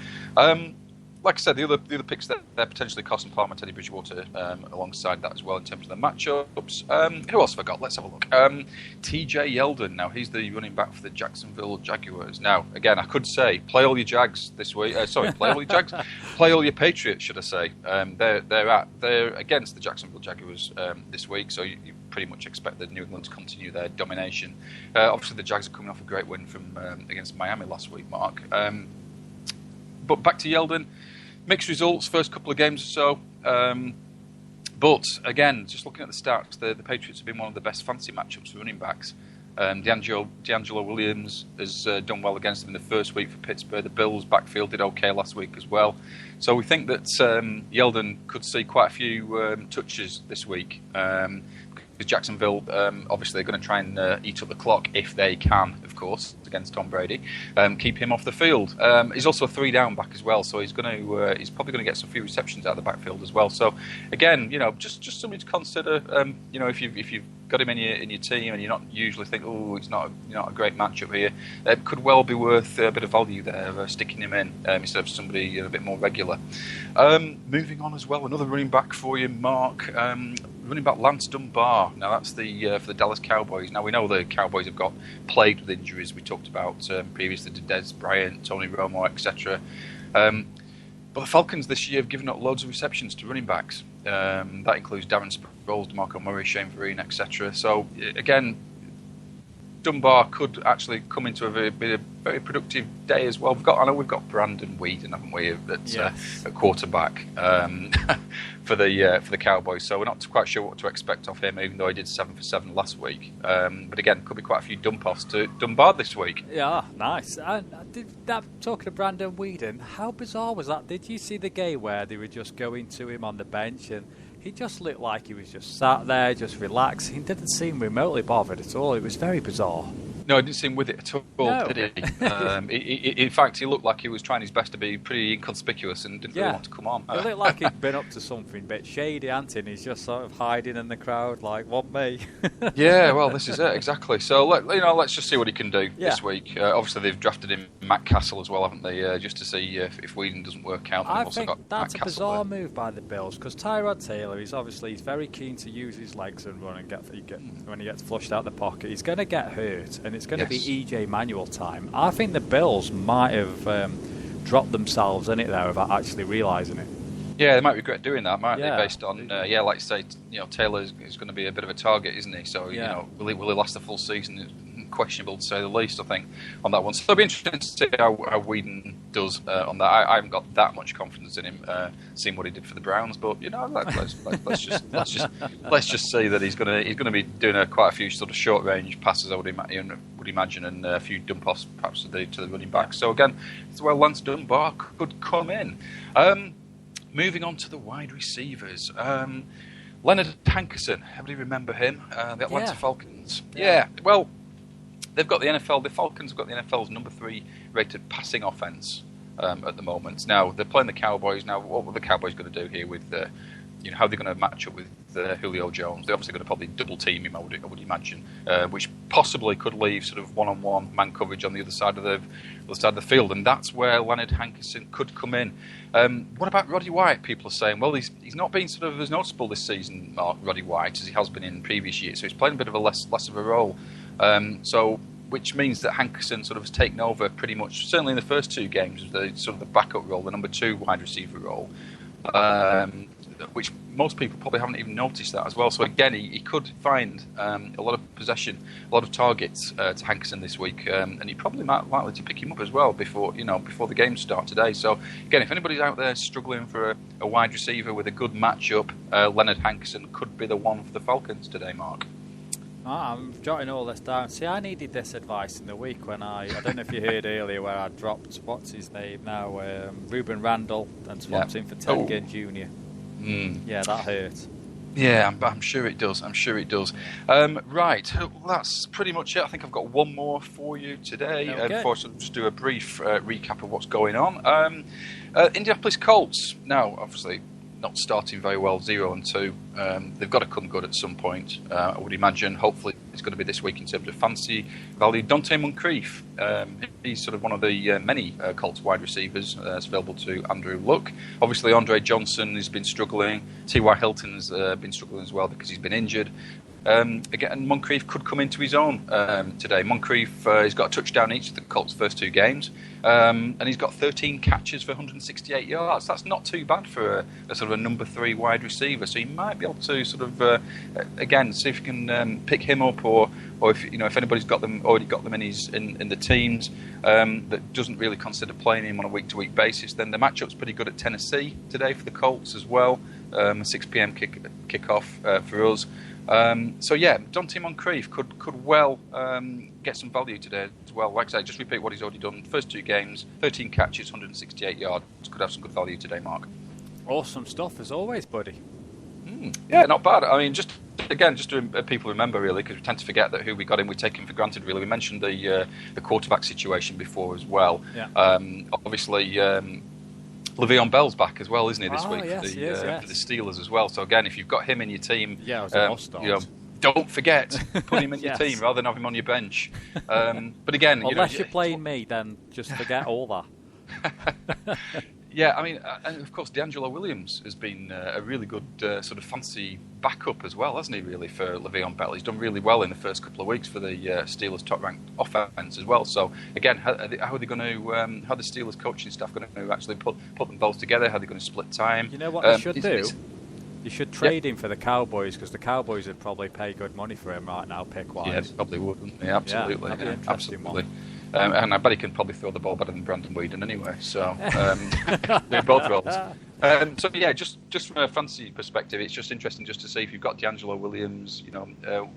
Like I said, the other picks that they're potentially Carson Palmer and Teddy Bridgewater alongside that as well in terms of the matchups. Who else have I got? Let's have a look. TJ Yeldon. Now, he's the running back for the Jacksonville Jaguars. Now, again, I could say, play all your Jags this week. Play all your Jags. Play all your Patriots, should I say. They're against the Jacksonville Jaguars this week, so you pretty much expect the New England to continue their domination. Obviously, the Jags are coming off a great win from against Miami last week, Mark. But back to Yeldon. Mixed results, first couple of games or so. But again, just looking at the stats, the Patriots have been one of the best fantasy matchups for running backs. D'Angelo Williams has done well against them in the first week for Pittsburgh. The Bills' backfield did okay last week as well. So we think that Yeldon could see quite a few touches this week. Because Jacksonville, obviously, they're going to try and eat up the clock if they can, of course, against Tom Brady. Keep him off the field. He's also a 3-down back as well, so he's probably going to get some few receptions out of the backfield as well. So again, just something to consider. If you've got him in your team and you're not usually think, it's not a great matchup here, it could well be worth a bit of value there, sticking him in instead of somebody a bit more regular. Moving on as well, another running back for you, Mark. running back Lance Dunbar. Now that's the for the Dallas Cowboys. Now we know the Cowboys have got plagued with injuries. We talked about previously to Dez Bryant, Tony Romo, etc. But the Falcons this year have given up loads of receptions to running backs. That includes Darren Sproles, DeMarco Murray, Shane Vereen, etc. So again, Dunbar could actually come into a very productive day as well. I know we've got Brandon Weeden, haven't we, at quarterback for the Cowboys. So we're not quite sure what to expect of him, even though he did 7 for 7 last week. But again, could be quite a few dump-offs to Dunbar this week. Yeah, nice. Talking to Brandon Weeden, how bizarre was that? Did you see the game where they were just going to him on the bench and he just looked like he was just sat there, just relaxing. He didn't seem remotely bothered at all. It was very bizarre. No, he didn't seem with it at all, No. did he? In fact, he looked like he was trying his best to be pretty inconspicuous and didn't really want to come on. It looked like he'd been up to something a bit shady, hadn't he? He's just sort of hiding in the crowd, like, want me? Yeah, well, this is it, exactly. So, let's just see what he can do this week. Obviously, they've drafted him Matt Castle as well, haven't they? Just to see if Weeden doesn't work out. I think that's a bizarre move by the Bills, because Tyrod Taylor, he's very keen to use his legs and run and when he gets flushed out the pocket. He's going to get hurt, and it's going to be EJ Manuel time. I think the Bills might have dropped themselves in it there without actually realising it. Yeah, they might regret doing that, mightn't they? Based on, like you say, Taylor is going to be a bit of a target, isn't he? So, will he last the full season? Questionable to say the least, I think, on that one. So it'll be interesting to see how Weeden does on that. I haven't got that much confidence in him, seeing what he did for the Browns. But let's just see that he's going to be doing quite a few sort of short range passes. I would imagine, and a few dump offs perhaps to the running back. So again, it's where Lance Dunbar could come in. Moving on to the wide receivers. Leonard Hankerson, everybody remember him? The Atlanta Falcons. Yeah, well, the Falcons have got the NFL's number 3 rated passing offense at the moment. Now, they're playing the Cowboys. Now, what were the Cowboys going to do here with, how they're going to match up with Julio Jones? They're obviously going to probably double team him, I would imagine, which possibly could leave sort of one-on-one man coverage on the other side of the field, and that's where Leonard Hankerson could come in. What about Roddy White? People are saying, well, he's not been sort of as noticeable this season, Roddy White, as he has been in previous years, so he's playing a bit of a less of a role. Which means that Hankerson sort of has taken over pretty much, certainly in the first 2 games, of the sort of the backup role, the number 2 wide receiver role, which most people probably haven't even noticed that as well. So again, he could find a lot of possession, a lot of targets to Hankerson this week, and he probably might likely to pick him up as well before the games start today. So again, if anybody's out there struggling for a wide receiver with a good matchup, Leonard Hankerson could be the one for the Falcons today, Mark. I'm jotting all this down. See, I needed this advice in the week when I don't know if you heard earlier where I dropped, what's his name now, Ruben Randall, and swapped him for Ted Ginn Jr. Yeah, that hurt. Yeah, I'm sure it does. Right, that's pretty much it. I think I've got one more for you today. Before I just do a brief recap of what's going on. Indianapolis Colts. Now, obviously, not starting very well, 0-2. They've got to come good at some point, I would imagine. Hopefully it's going to be this week in terms of fantasy value. Dante Moncrief, he's sort of one of the many Colts wide receivers that's available to Andrew Luck. Obviously Andre Johnson has been struggling. T.Y. Hilton's been struggling as well because he's been injured. Again, Moncrief could come into his own today. Moncrief has got a touchdown each of the Colts' first 2 games, and he's got 13 catches for 168 yards. That's not too bad for a sort of a number 3 wide receiver. So you might be able to sort of again see if you can pick him up, or if anybody's already got them in the teams that doesn't really consider playing him on a week-to-week basis. Then the matchup's pretty good at Tennessee today for the Colts as well. A 6 p.m. kickoff for us. So yeah, Dante Moncrief could well get some value today as well. Like I say, just repeat what he's already done. First 2 games, 13 catches, 168 yards. Could have some good value today, Mark. Awesome stuff as always, buddy. Yeah, not bad. I mean, just to people remember really, because we tend to forget that who we got in, we take him for granted. Really, we mentioned the quarterback situation before as well. Yeah. Obviously. Le'Veon Bell's back as well, isn't he, this week for the Steelers as well? So again, if you've got him in your team, don't forget, put him in your team rather than have him on your bench. But again, unless you're playing me, then just forget all that. Yeah, I mean, and of course, D'Angelo Williams has been a really good sort of fancy backup as well, hasn't he, really, for Le'Veon Bell? He's done really well in the first couple of weeks for the Steelers' top-ranked offense as well. So, again, how are they going to, how the Steelers coaching staff going to actually put them both together? How are they going to split time? You know what they should do? You should trade him for the Cowboys, because the Cowboys would probably pay good money for him right now, pick-wise. Yeah, they probably would, wouldn't they? Absolutely. Yeah, absolutely. And I bet he can probably throw the ball better than Brandon Weeden anyway. So they're both roles. So yeah, just from a fantasy perspective, it's just interesting just to see if you've got D'Angelo Williams. You know,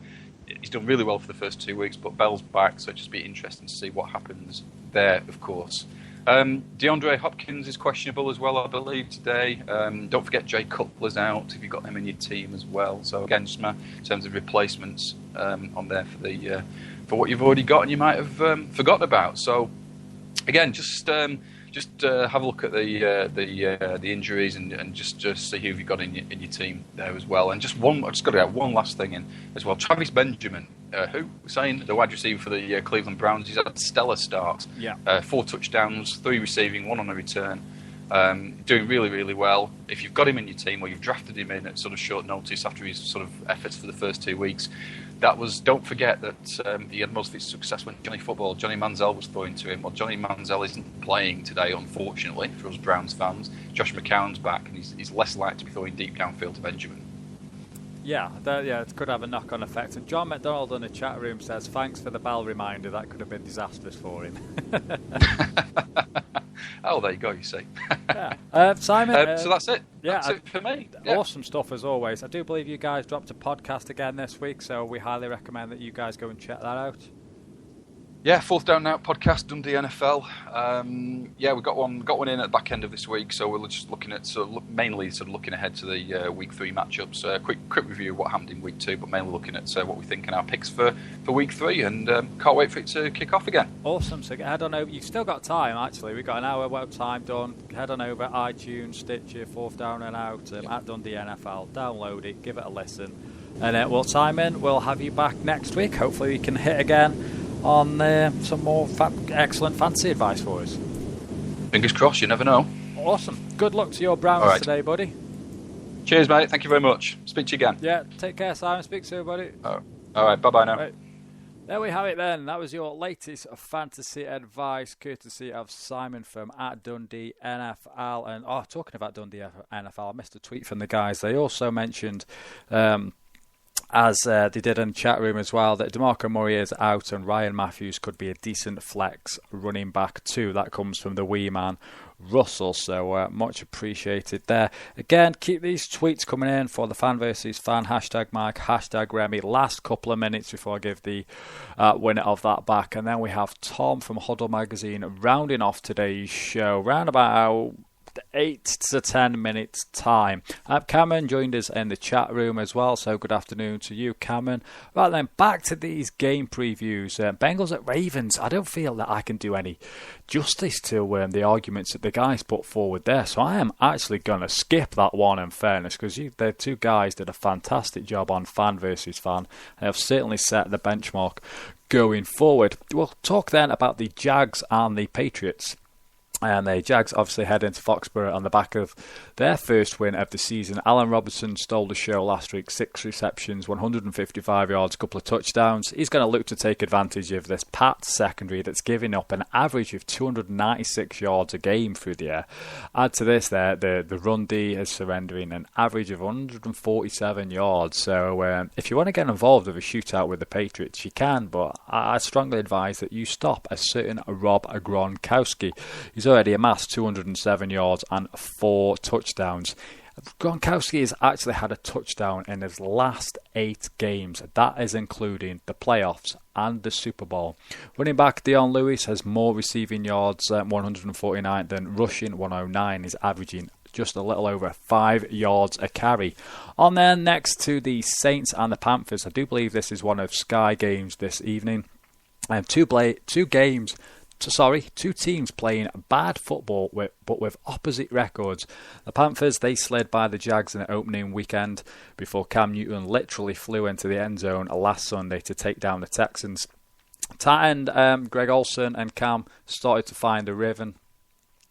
he's done really well for the first 2 weeks, but Bell's back, so it'd just be interesting to see what happens there. Of course, DeAndre Hopkins is questionable as well, I believe, today. Don't forget Jay Cutler's out if you've got him in your team as well. So again, just in terms of replacements on there for the. For what you've already got and you might have forgotten about. So, again, just have a look at the injuries and just see who you've got in your team there as well. And just I just got to add one last thing in as well. Travis Benjamin, who was saying the wide receiver for the Cleveland Browns, he's had stellar starts. Yeah. 4 touchdowns, 3 receiving, 1 on a return. Doing really, really well. If you've got him in your team or you've drafted him in at sort of short notice after his sort of efforts for the first 2 weeks, don't forget that he had most of his success when Johnny Manziel was throwing to him. Well, Johnny Manziel isn't playing today, unfortunately, for us Browns fans. Josh McCown's back, and he's less likely to be throwing deep downfield to Benjamin. Yeah, it could have a knock-on effect. And John McDonald in the chat room says, thanks for the Bell reminder. That could have been disastrous for him. Oh, there you go, you see. Yeah. Simon. So that's it. Yeah, that's it for me. Yeah. Awesome stuff as always. I do believe you guys dropped a podcast again this week, so we highly recommend that you guys go and check that out. Yeah, Fourth Down Now podcast, Dundee NFL. We got one in at the back end of this week, so we're just looking at mainly looking ahead to the week 3 matchups. Quick review of what happened in week 2, but mainly looking at what we think and our picks for week 3, and can't wait for it to kick off again. Awesome. So head on over. You've still got time actually. We've got an hour of time done. Head on over iTunes, Stitcher, Fourth Down and Out at Dundee NFL. Download it, give it a listen, and Simon, we'll have you back next week. Hopefully we can hit again on some more excellent fantasy advice for us. Fingers crossed, you never know. Awesome. Good luck to your Browns today, buddy. Cheers, mate. Thank you very much. Speak to you again. Yeah, take care, Simon. Speak soon, buddy. All right, bye-bye now. Right. There we have it then. That was your latest fantasy advice, courtesy of Simon from at Dundee NFL. And talking about Dundee NFL, I missed a tweet from the guys. They also mentioned as they did in the chat room as well, that DeMarco Murray is out and Ryan Matthews could be a decent flex running back too. That comes from the wee man Russell, so much appreciated there. Again, keep these tweets coming in for the Fan versus Fan, hashtag Mike, hashtag Remy. Last couple of minutes before I give the winner of that back. And then we have Tom from Huddle Magazine rounding off today's show, round about 8 to 10 minutes time. Cameron joined us in the chat room as well, so good afternoon to you, Cameron. Right then, back to these game previews. Bengals at Ravens. I don't feel that I can do any justice to the arguments that the guys put forward there, so I am actually going to skip that one in fairness, because the two guys did a fantastic job on Fan versus Fan and have certainly set the benchmark going forward. We'll talk then about the Jags and the Patriots. And the Jags obviously head into Foxborough on the back of their first win of the season. Allen Robinson stole the show last week, 6 receptions, 155 yards, a couple of touchdowns. He's going to look to take advantage of this Pats secondary that's giving up an average of 296 yards a game through the air. Add to this, the run D is surrendering an average of 147 yards. So if you want to get involved with a shootout with the Patriots, you can, but I strongly advise that you stop a certain Rob Gronkowski. He's already amassed 207 yards and 4 touchdowns. Gronkowski has actually had a touchdown in his last 8 games. That is including the playoffs and the Super Bowl. Running back Dion Lewis has more receiving yards, 149, than rushing, 109. He's averaging just a little over 5 yards a carry. On there next to the Saints and the Panthers. I do believe this is one of Sky games this evening. Two teams playing bad football but with opposite records. The Panthers, they slid by the Jags in the opening weekend before Cam Newton literally flew into the end zone last Sunday to take down the Texans. Tight end Greg Olsen and Cam started to find a rhythm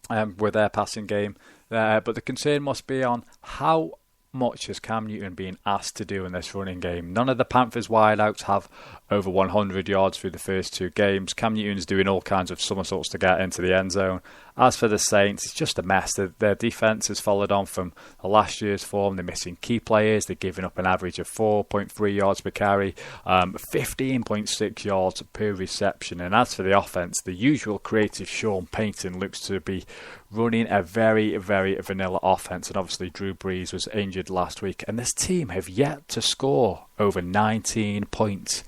with their passing game. But the concern must be on how much has Cam Newton been asked to do in this running game. None of the Panthers wideouts have over 100 yards through the first 2 games. Cam Newton's doing all kinds of somersaults to get into the end zone. As for the Saints, it's just a mess. Their defense has followed on from last year's form. They're missing key players. They're giving up an average of 4.3 yards per carry, 15.6 yards per reception. And as for the offense, the usual creative Sean Payton looks to be running a very, very vanilla offense. And obviously Drew Brees was injured last week. And this team have yet to score over 19 points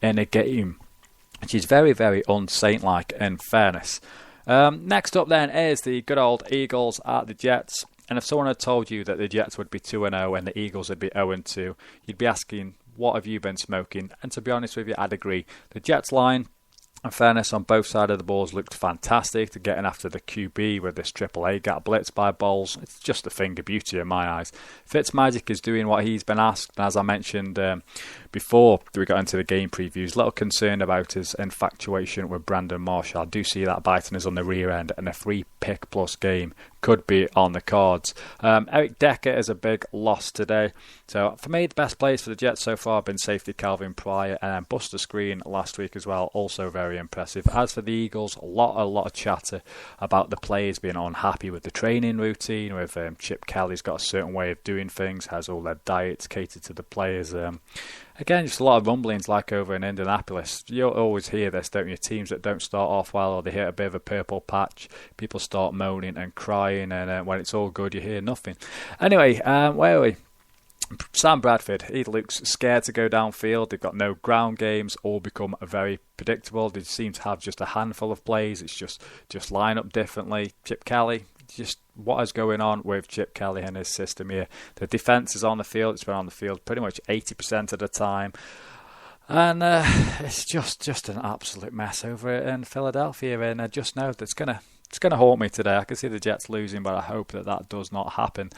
in a game, which is very, very un-Saint-like in fairness. Next up then is the good old Eagles at the Jets. And if someone had told you that the Jets would be 2-0 and the Eagles would be 0-2, you'd be asking, what have you been smoking? And to be honest with you, I'd agree. The Jets line, in fairness, on both sides of the balls looked fantastic. They're getting after the QB with this AAA gap blitz by Bowles. It's just a thing of beauty in my eyes. Fitzmagic is doing what he's been asked. And as I mentioned before we got into the game previews, little concern about his infatuation with Brandon Marshall. I do see that biting us on the rear end, and a 3-pick-plus game could be on the cards. Eric Decker is a big loss today. So for me, the best players for the Jets so far have been safety Calvin Pryor and Buster Screen last week as well. Also very impressive. As for the Eagles, a lot of chatter about the players being unhappy with the training routine, with Chip Kelly's got a certain way of doing things, has all their diets catered to the players. Again, just a lot of rumblings like over in Indianapolis. You'll always hear this, don't you? Teams that don't start off well, or they hit a bit of a purple patch, people start moaning and crying, and when it's all good, you hear nothing. Anyway, where are we? Sam Bradford, he looks scared to go downfield. They've got no ground games, all become very predictable. They seem to have just a handful of plays. It's just line up differently. Chip Kelly, just what is going on with Chip Kelly and his system here? The defense is on the field. It's been on the field pretty much 80% of the time. And it's just an absolute mess over in Philadelphia. And I just know that it's gonna haunt me today. I can see the Jets losing, but I hope that does not happen.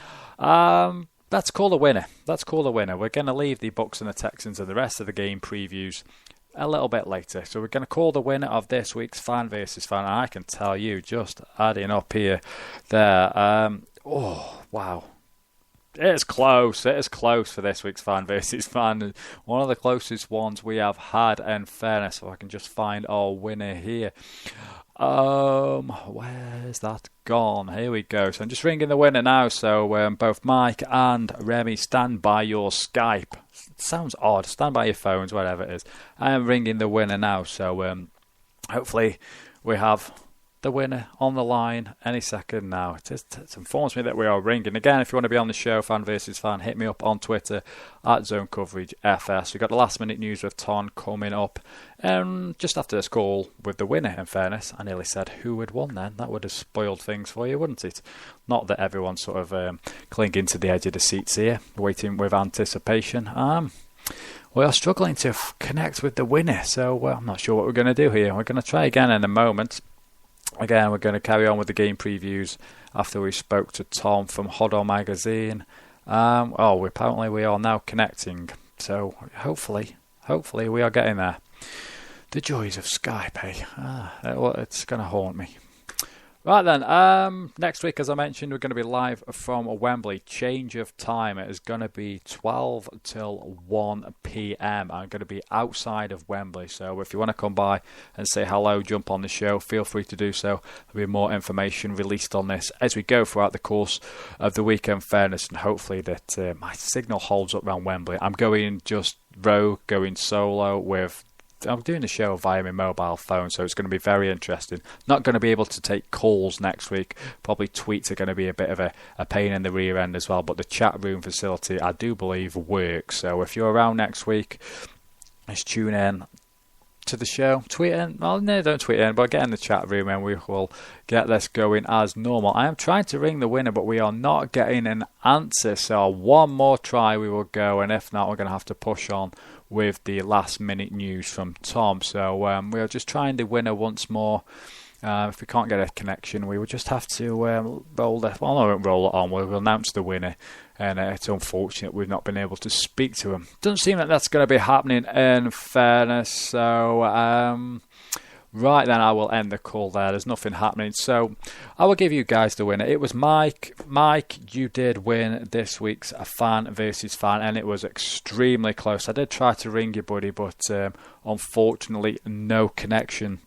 Let's call a winner. We're going to leave the Bucs and the Texans and the rest of the game previews a little bit later. So we're going to call the winner of this week's Fan versus Fan. And I can tell you, just adding up here, there. Oh, wow. It's close. It is close for this week's Fan versus Fan. One of the closest ones we have had, in fairness. So I can just find our winner here. Where's that gone? Here we go. So I'm just ringing the winner now. So both Mike and Remy, stand by your Skype. It sounds odd. Stand by your phones, whatever it is. I am ringing the winner now. So hopefully we have the winner on the line any second now. It informs me that we are ringing. Again, if you want to be on the show, Fan versus Fan, hit me up on Twitter at Zone Coverage FS. We've got the last minute news with Ton coming up. Just after this call with the winner, in fairness, I nearly said who had won then. That would have spoiled things for you, wouldn't it? Not that everyone's sort of clinging to the edge of the seats here, waiting with anticipation. We are struggling to connect with the winner, so I'm not sure what we're going to do here. We're going to try again in a moment. Again, we're going to carry on with the game previews after we spoke to Tom from Hodder Magazine. Apparently we are now connecting, so hopefully we are getting there. The joys of Skype, eh? It's going to haunt me. Right then, next week, as I mentioned, we're going to be live from Wembley. Change of time. It is going to be 12 till 1 p.m. I'm going to be outside of Wembley. So if you want to come by and say hello, jump on the show, feel free to do so. There'll be more information released on this as we go throughout the course of the weekend, fairness, and hopefully that my signal holds up around Wembley. I'm going just rogue, going solo with... I'm doing the show via my mobile phone, so it's going to be very interesting. Not going to be able to take calls next week. Probably tweets are going to be a bit of a pain in the rear end as well, but the chat room facility, I do believe, works. So if you're around next week, just tune in to the show. Tweet in. Well, no, don't tweet in, but get in the chat room and we will get this going as normal. I am trying to ring the winner, but we are not getting an answer. So one more try we will go, and if not, we're going to have to push on with the last minute news from Tom. So we'll just try the winner once more. If we can't get a connection, we will just have to roll it on. We'll announce the winner, and it's unfortunate we've not been able to speak to him. Doesn't seem like that's going to be happening, in fairness. So Right then, I will end the call there. There's nothing happening. So I will give you guys the winner. It was Mike. Mike, you did win this week's fan versus fan, and it was extremely close. I did try to ring you, buddy, but unfortunately, no connection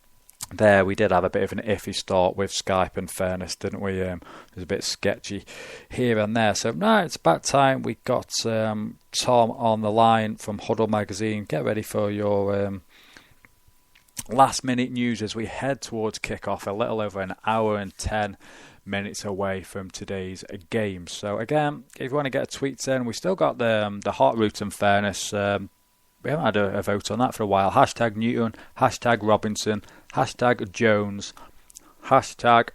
there. We did have a bit of an iffy start with Skype, in fairness, didn't we? It was a bit sketchy here and there. So now it's about time we got Tom on the line from Huddle Magazine. Get ready for your last minute news as we head towards kickoff, a little over an hour and 10 minutes away from today's game. So again, if you want to get a tweet in, we still got the hot route and fairness. We haven't had a vote on that for a while. Hashtag Newton, hashtag Robinson, hashtag Jones, hashtag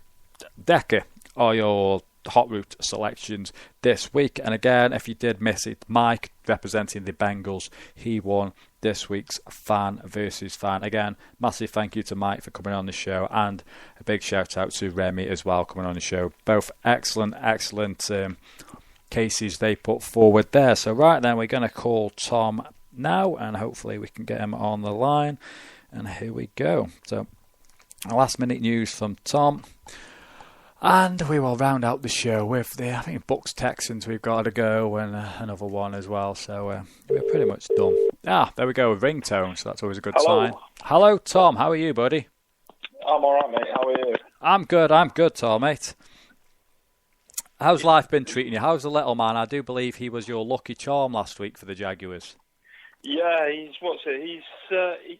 Decker are your hot route selections this week. And again, if you did miss it, Mike, representing the Bengals, he won this week's fan versus fan. Again, massive thank you to Mike for coming on the show, and a big shout out to Remy as well coming on the show. Both excellent cases they put forward there. So right then, we're going to call Tom now, and hopefully we can get him on the line. And here we go. So last minute news from Tom. And we will round out the show with I think Bucks Texans we've got to go, and another one as well. So we're pretty much done. There we go with ringtone, so that's always a good sign. Hello, Tom. How are you, buddy? I'm all right, mate. How are you? I'm good, Tom, mate. How's life been treating you? How's the little man? I do believe he was your lucky charm last week for the Jaguars. Yeah, he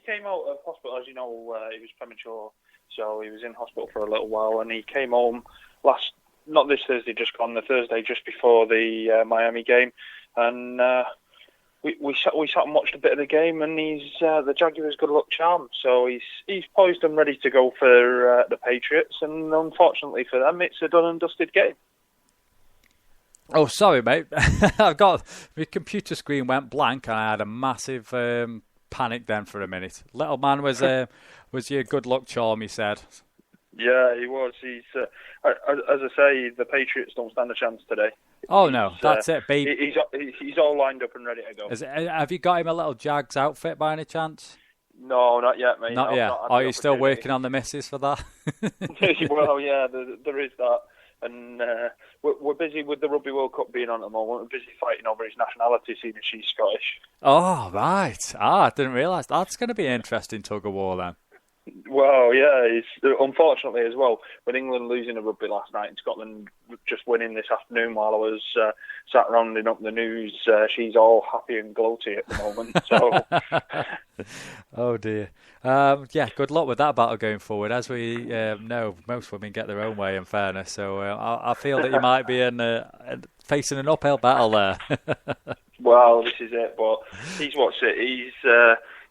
came out of hospital, as you know, he was premature. So he was in hospital for a little while, and he came home not this Thursday, just gone, the Thursday just before the Miami game, and we sat and watched a bit of the game, and he's the Jaguars' good luck charm. So he's poised and ready to go for the Patriots, and unfortunately for them, it's a done and dusted game. Oh, sorry, mate. My computer screen went blank, and I had a massive panic then for a minute. Little man was your good luck charm, he said. Yeah, he was. He's as I say, the Patriots don't stand a chance today. Oh no, that's it, baby. He's all lined up and ready to go. Have you got him a little Jags outfit by any chance? No, not yet, mate. Not yet. Are you still working on the missus for that? Well, yeah, there is that. And we're busy with the Rugby World Cup being on at the moment. We're busy fighting over his nationality, seeing as she's Scottish. Oh, right. I didn't realise. That's going to be an interesting tug-of-war then. Well, yeah, it's unfortunately as well, with England losing the rugby last night and Scotland just winning this afternoon while I was sat rounding up the news, she's all happy and gloaty at the moment. So, oh dear. Yeah, good luck with that battle going forward. As we know, most women get their own way, in fairness. So I feel that you might be facing an uphill battle there. Well, this is it, but he's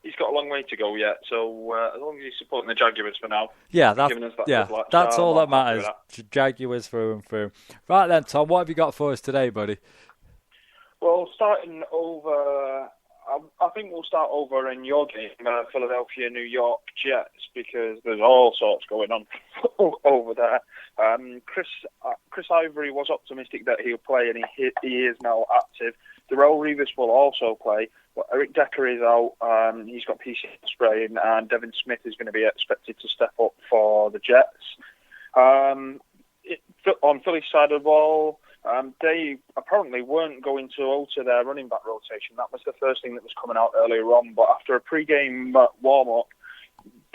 he's got a long way to go yet, so as long as he's supporting the Jaguars for now, that's all that matters. Jaguars through and through. Right then, Tom, what have you got for us today, buddy? Well, starting over, I think we'll start over in your game, Philadelphia, New York Jets, because there's all sorts going on over there. Chris Ivory was optimistic that he'll play, and he is now active. Darrelle Revis will also play. But Eric Decker is out. He's got PCL sprain, and Devin Smith is going to be expected to step up for the Jets. On Philly's side of the ball, they apparently weren't going to alter their running back rotation. That was the first thing that was coming out earlier on. But after a pre-game warm-up,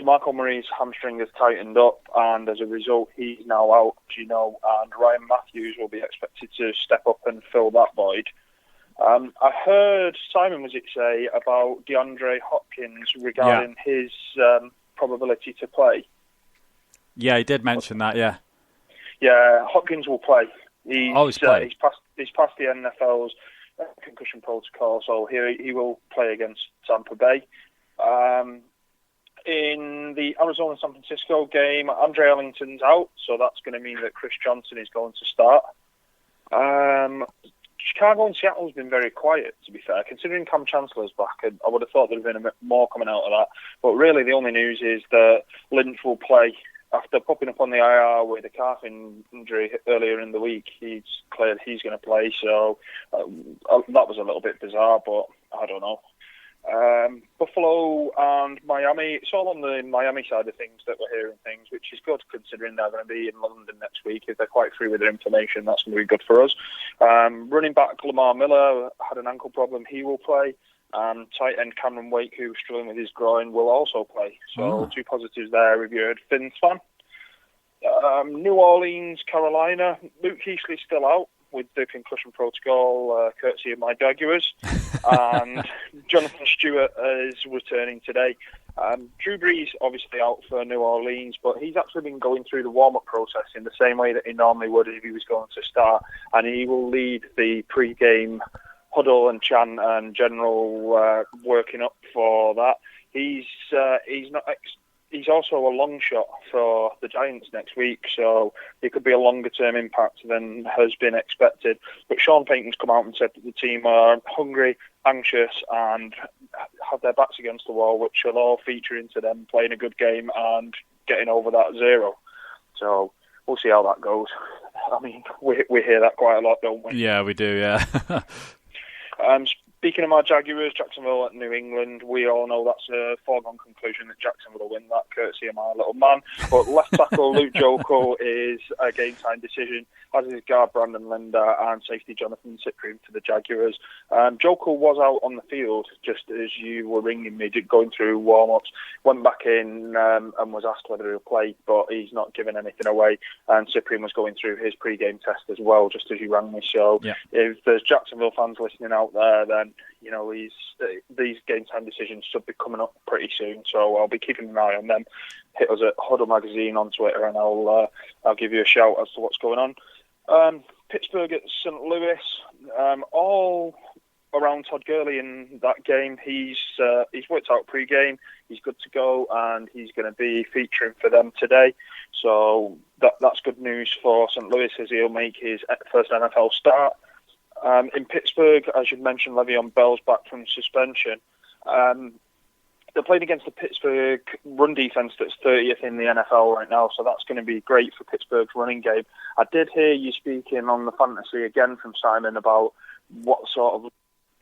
DeMarco Murray's hamstring has tightened up, and as a result, he's now out, and Ryan Matthews will be expected to step up and fill that void. I heard Simon say about DeAndre Hopkins regarding his probability to play. Yeah, he did mention that, yeah. Yeah, Hopkins will play. He's played. He's passed the NFL's concussion protocol, so he will play against Tampa Bay. In the Arizona-San Francisco game, Andre Ellington's out, so that's going to mean that Chris Johnson is going to start. Chicago and Seattle's been very quiet, to be fair. Considering Cam Chancellor's back, I would have thought there would have been a bit more coming out of that. But really, the only news is that Lynch will play. After popping up on the IR with a calf injury earlier in the week, he's declared he's going to play. So that was a little bit bizarre, but I don't know. Buffalo and Miami, it's all on the Miami side of things that we're hearing things, which is good considering they're going to be in London next week. If they're quite free with their information, that's going to be good for us. Running back Lamar Miller had an ankle problem. He will play. Tight end Cameron Wake, who's struggling with his groin, will also play. So 2 positives there if you're a Finns fan. New Orleans, Carolina, Luke Heasley's still out with the concussion protocol, courtesy of my Jaguars. And Jonathan Stewart is returning today. Drew Brees obviously out for New Orleans, but he's actually been going through the warm-up process in the same way that he normally would if he was going to start, and he will lead the pre-game huddle and chant and general working up for that. He's also a long shot for the Giants next week, so it could be a longer-term impact than has been expected. But Sean Payton's come out and said that the team are hungry, anxious, and have their backs against the wall, which will all feature into them playing a good game and getting over that 0. So we'll see how that goes. I mean, we hear that quite a lot, don't we? Yeah, we do, yeah. Speaking of my Jaguars, Jacksonville at New England, we all know that's a foregone conclusion that Jacksonville will win that, courtesy of my little man. But left tackle Luke Joeckel is a game-time decision, as is guard Brandon Linder and safety Jonathan Cyprien for the Jaguars. Joeckel was out on the field just as you were ringing me, going through warm-ups, went back in and was asked whether he'll play, but he's not given anything away. And Cyprien was going through his pre-game test as well, just as you rang me. So if there's Jacksonville fans listening out there, then you know, these game time decisions should be coming up pretty soon, so I'll be keeping an eye on them. Hit us at Huddle Magazine on Twitter, and I'll give you a shout as to what's going on. Pittsburgh at St. Louis, all around Todd Gurley in that game. He's worked out pre-game, he's good to go, and he's going to be featuring for them today. So that's good news for St. Louis, as he'll make his first NFL start. In Pittsburgh, as you mentioned, Le'Veon Bell's back from suspension. They're playing against the Pittsburgh run defense that's 30th in the NFL right now, so that's going to be great for Pittsburgh's running game. I did hear you speaking on the fantasy again from Simon about what sort of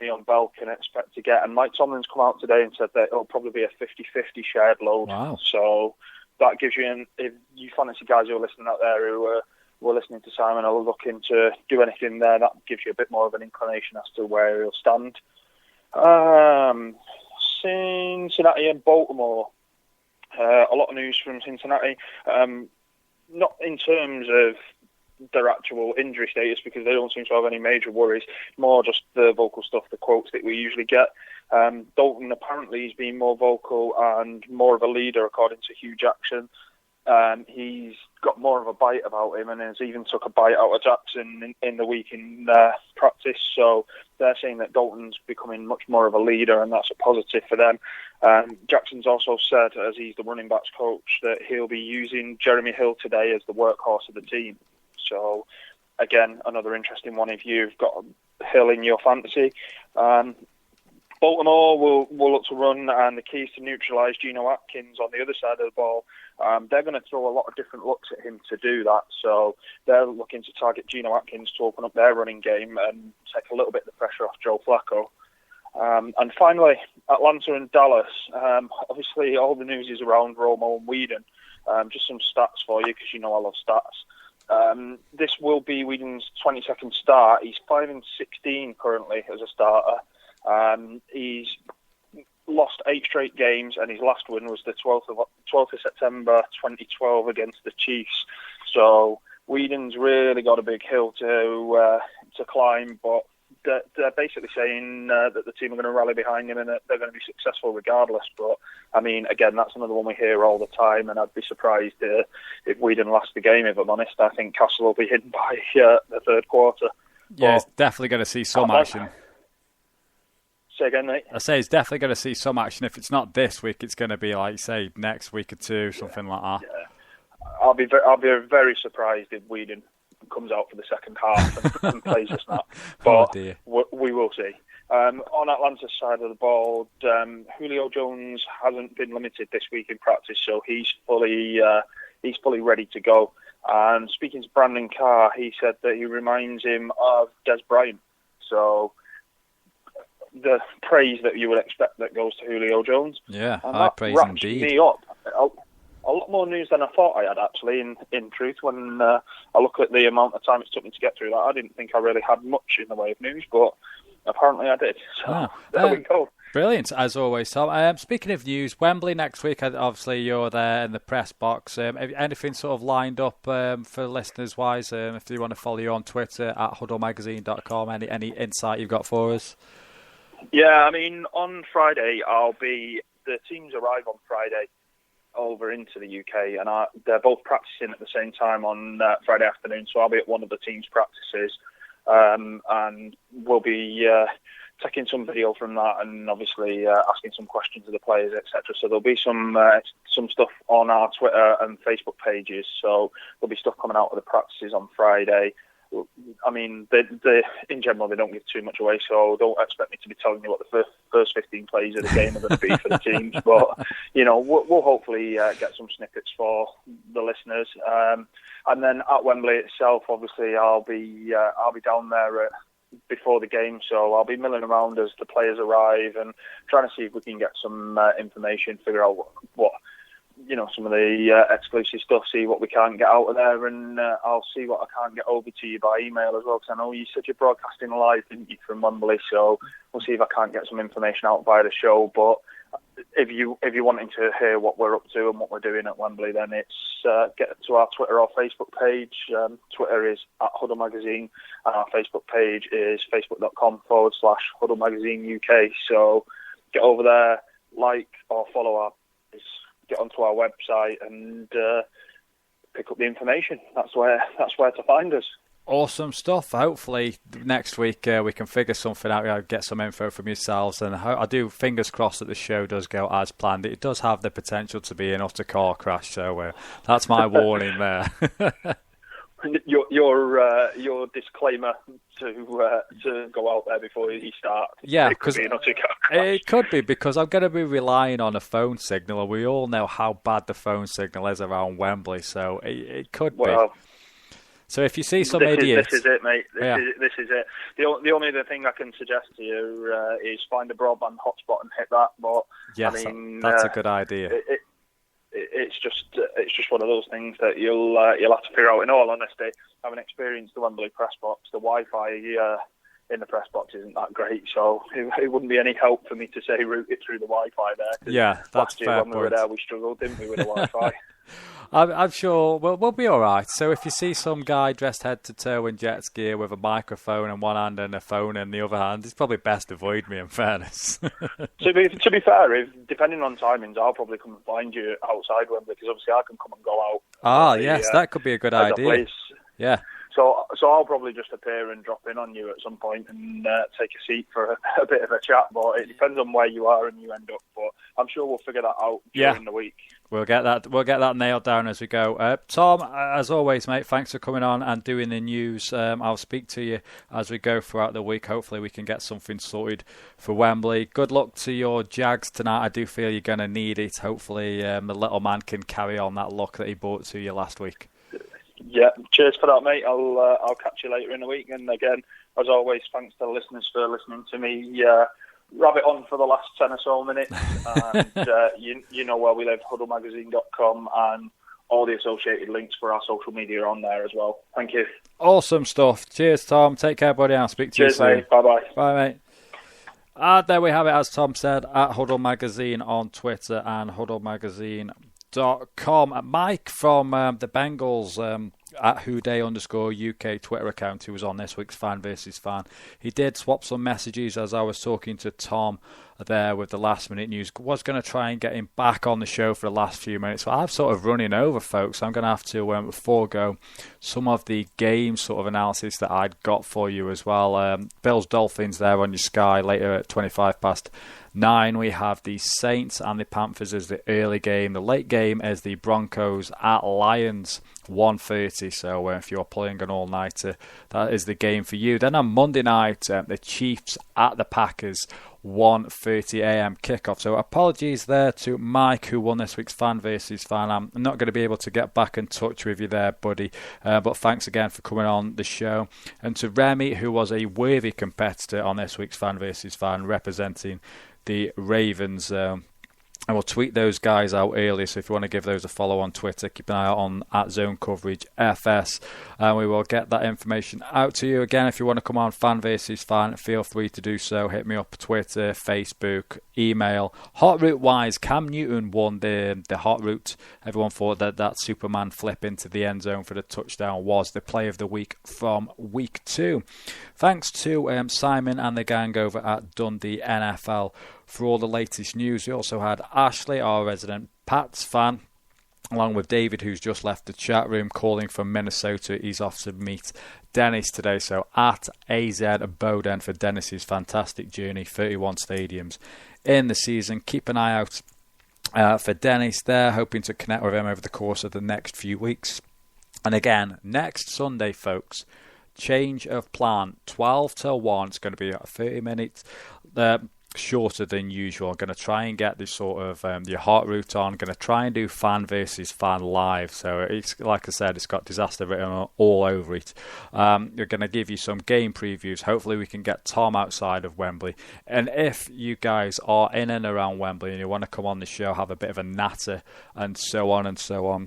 Le'Veon Bell can expect to get, and Mike Tomlin's come out today and said that it'll probably be a 50-50 shared load. Wow. So that gives you, if you fantasy guys who are listening out there who are listening to Simon or looking to do anything there, that gives you a bit more of an inclination as to where he'll stand. Cincinnati and Baltimore. A lot of news from Cincinnati. Not in terms of their actual injury status, because they don't seem to have any major worries. More just the vocal stuff, the quotes that we usually get. Dalton apparently has been more vocal and more of a leader, according to Hugh Jackson. He's got more of a bite about him, and has even took a bite out of Jackson in the week in practice. So they're saying that Dalton's becoming much more of a leader, and that's a positive for them. Jackson's also said, as he's the running backs coach, that he'll be using Jeremy Hill today as the workhorse of the team. So again, another interesting one if you've got Hill in your fantasy. Baltimore will look to run, and the key is to neutralise Geno Atkins on the other side of the ball. They're going to throw a lot of different looks at him to do that, so they're looking to target Geno Atkins to open up their running game and take a little bit of the pressure off Joe Flacco. And finally, Atlanta and Dallas. Obviously, all the news is around Romo and Whedon. Just some stats for you, because you know I love stats. This will be Whedon's 22nd start. He's 5-16 currently as a starter. He's lost 8 straight games, and his last win was the 12th of September 2012 against the Chiefs. So Whedon's really got a big hill to climb, but they're basically saying that the team are going to rally behind him and that they're going to be successful regardless. But I mean, again, that's another one we hear all the time, and I'd be surprised if Whedon lost the game. If I'm honest, I think Castle will be hidden by the third quarter. Yeah, it's definitely going to see some action. Say again, mate. I say it's definitely going to see some action. If it's not this week, it's going to be like, say, next week or two, something like that. Yeah. I'll be very surprised if Whedon comes out for the second half and plays us that. But we will see. On Atlanta's side of the ball, Julio Jones hasn't been limited this week in practice, so he's fully ready to go. And speaking to Brandon Carr, he said that he reminds him of Des Bryant. So the praise that you would expect that goes to Julio Jones. Yeah, and high that praise wraps indeed. me up. A lot more news than I thought I had, actually, in truth. When I look at the amount of time it took me to get through that, I didn't think I really had much in the way of news, but apparently I did. So there we go. Brilliant, as always, Tom. Speaking of news, Wembley next week, obviously you're there in the press box. Have anything sort of lined up for listeners-wise? If you want to follow you on Twitter, at huddlemagazine.com, any insight you've got for us? Yeah, I mean, on Friday, the teams arrive on Friday over into the UK, and they're both practicing at the same time on Friday afternoon, so I'll be at one of the team's practices, and we'll be taking some video from that and obviously asking some questions of the players, etc. So there'll be some stuff on our Twitter and Facebook pages, so there'll be stuff coming out of the practices on Friday. I mean, in general, they don't give too much away, so don't expect me to be telling you what the first 15 plays of the game are going to be for the teams. But, we'll hopefully get some snippets for the listeners. And then at Wembley itself, obviously, I'll be down there before the game, so I'll be milling around as the players arrive and trying to see if we can get some information, figure out what some of the exclusive stuff, see what we can't get out of there, and I'll see what I can't get over to you by email as well, because I know you said you're broadcasting live, didn't you, from Wembley, so we'll see if I can't get some information out via the show. But if you're wanting to hear what we're up to and what we're doing at Wembley, then it's get to our Twitter or Facebook page. Twitter is at Huddle Magazine, and our Facebook page is facebook.com/Huddle Magazine UK. So get over there, like or follow our page, get onto our website and pick up the information. That's where to find us. Awesome stuff. Hopefully next week we can figure something out, get some info from yourselves, and I do fingers crossed that the show does go as planned. It does have the potential to be an utter car crash, so that's my warning there. Your disclaimer to go out there before you start. Yeah, because it could be, because I'm going to be relying on a phone signal, and we all know how bad the phone signal is around Wembley, so it could be. So if you see some idiots... This is it, mate. This is it. The only other thing I can suggest to you is find a broadband hotspot and hit that. But yes, I mean, that's a good idea. It's just one of those things that you'll have to figure out. In all honesty, having experienced the Wembley press box, the Wi-Fi in the press box isn't that great, so it wouldn't be any help for me to say route it through the Wi-Fi there. Yeah, that's last year fair when we were there, we struggled, didn't we, with the Wi-Fi? I'm sure we'll be all right. So if you see some guy dressed head to toe in Jets gear with a microphone in one hand and a phone in the other hand, it's probably best avoid me, in fairness. To be fair, depending on timings, I'll probably come and find you outside Wembley, because obviously I can come and go out. Yes, that could be a good idea. Yeah. So I'll probably just appear and drop in on you at some point and take a seat for a bit of a chat. But it depends on where you are and you end up. But I'm sure we'll figure that out during the week. We'll get that nailed down as we go. Tom, as always, mate, thanks for coming on and doing the news. I'll speak to you as we go throughout the week. Hopefully we can get something sorted for Wembley. Good luck to your Jags tonight. I do feel you're going to need it. Hopefully the little man can carry on that luck that he brought to you last week. Yeah, cheers for that, mate. I'll catch you later in the week. And again, as always, thanks to the listeners for listening to me rabbit on for the last 10 or so minutes. And you know where we live, huddlemagazine.com, and all the associated links for our social media are on there as well. Thank you. Awesome stuff. Cheers, Tom. Take care, buddy. I'll speak to you soon. Mate. Bye-bye. Bye, mate. There we have it, as Tom said, at Huddle Magazine on Twitter and huddlemagazine.com. Mike from the Bengals at @Houday_UK Twitter account, who was on this week's Fan vs Fan, he did swap some messages as I was talking to Tom there with the last minute news. Was going to try and get him back on the show for the last few minutes, but I've sort of running over, folks. I'm going to have to forego some of the game sort of analysis that I'd got for you as well. Bills Dolphins there on your Sky later at 9:25. We have the Saints and the Panthers as the early game. The late game is the Broncos at Lions, 1:30. So if you're playing an all-nighter, that is the game for you. Then on Monday night, the Chiefs at the Packers, 1:30 a.m. kickoff. So apologies there to Mike, who won this week's Fan vs. Fan. I'm not going to be able to get back in touch with you there, buddy. But thanks again for coming on the show. And to Remy, who was a worthy competitor on this week's Fan vs. Fan, representing the Ravens. I will tweet those guys out earlier, so if you want to give those a follow on Twitter, keep an eye out on @ZoneCoverageFS, and we will get that information out to you. Again, if you want to come on Fan vs. Fan, feel free to do so. Hit me up Twitter, Facebook, email. Hot route wise, Cam Newton won the hot route. Everyone thought that Superman flip into the end zone for the touchdown was the play of the week from week 2. Thanks to Simon and the gang over at Dundee NFL for all the latest news. We also had Ashley, our resident Pats fan, along with David, who's just left the chat room, calling from Minnesota. He's off to meet Dennis today. So at AZ Bowden for Dennis's fantastic journey, 31 stadiums in the season. Keep an eye out for Dennis there, hoping to connect with him over the course of the next few weeks. And again, next Sunday, folks, change of plan, 12 till 1. It's going to be 30 minutes shorter than usual. I'm going to try and get this sort of your heart route on. I'm going to try and do Fan vs. Fan live. So it's, like I said, it's got disaster written all over it. We're going to give you some game previews. Hopefully we can get Tom outside of Wembley. And if you guys are in and around Wembley and you want to come on the show, have a bit of a natter and so on,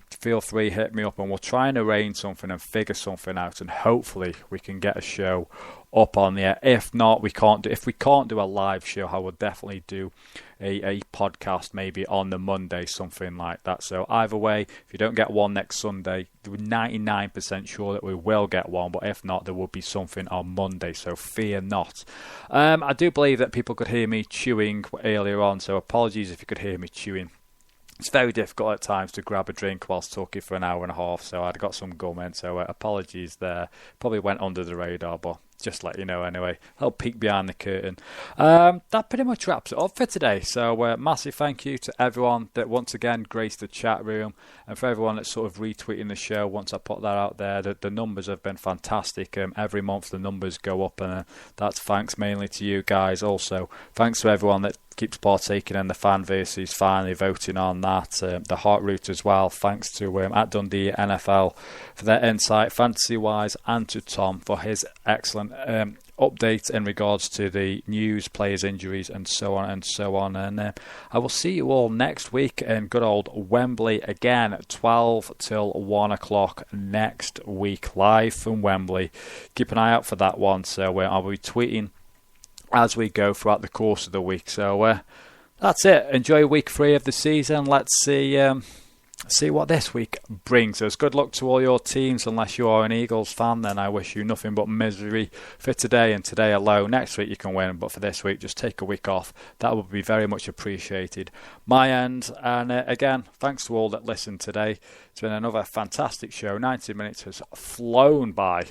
feel free, hit me up and we'll try and arrange something and figure something out, and hopefully we can get a show up on the air. If not, we can't do a live show, I would definitely do a podcast maybe on the Monday, something like that. So either way, if you don't get one next Sunday, we're 99% sure that we will get one, but if not, there will be something on Monday, so fear not. I do believe that people could hear me chewing earlier on, so apologies if you could hear me chewing. It's very difficult at times to grab a drink whilst talking for an hour and a half, so I'd got some gum in, so apologies there. Probably went under the radar, but just let you know anyway. I'll peek behind the curtain. That pretty much wraps it up for today. So massive thank you to everyone that once again graced the chat room, and for everyone that's sort of retweeting the show once I put that out there. The numbers have been fantastic. Every month the numbers go up, and that's thanks mainly to you guys. Also, thanks to everyone that keeps partaking in the Fan vs. Finally voting on that, the heart route as well. Thanks to at Dundee NFL for their insight fantasy wise, and to Tom for his excellent update in regards to the news, players' injuries, and so on and so on. And I will see you all next week in good old Wembley again, 12 till 1 o'clock next week, live from Wembley. Keep an eye out for that one. So I'll be tweeting as we go throughout the course of the week. So that's it. Enjoy week 3 of the season. Let's see what this week brings us. Good luck to all your teams. Unless you are an Eagles fan, then I wish you nothing but misery for today and today alone. Next week you can win, but for this week, just take a week off. That would be very much appreciated. My end. And again, thanks to all that listened today. It's been another fantastic show. 90 minutes has flown by.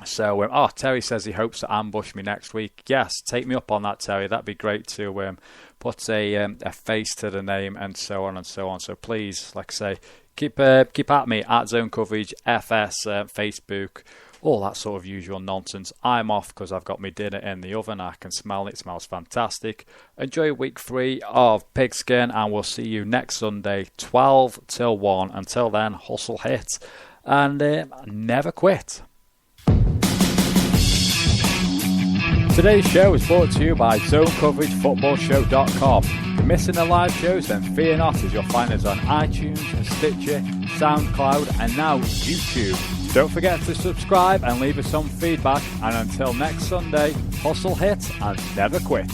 So, Terry says he hopes to ambush me next week. Yes, take me up on that, Terry. That'd be great to put a face to the name and so on and so on. So please, like I say, keep at me at Zone Coverage, FS, Facebook, all that sort of usual nonsense. I'm off because I've got my dinner in the oven. I can smell it. It smells fantastic. Enjoy week 3 of Pigskin, and we'll see you next Sunday, 12 till 1. Until then, hustle, hit, and never quit. Today's show is brought to you by ZoneCoverageFootballShow.com. If you're missing the live shows, then fear not, as you'll find us on iTunes, Stitcher, SoundCloud, and now YouTube. Don't forget to subscribe and leave us some feedback. And until next Sunday, hustle, hit, and never quit.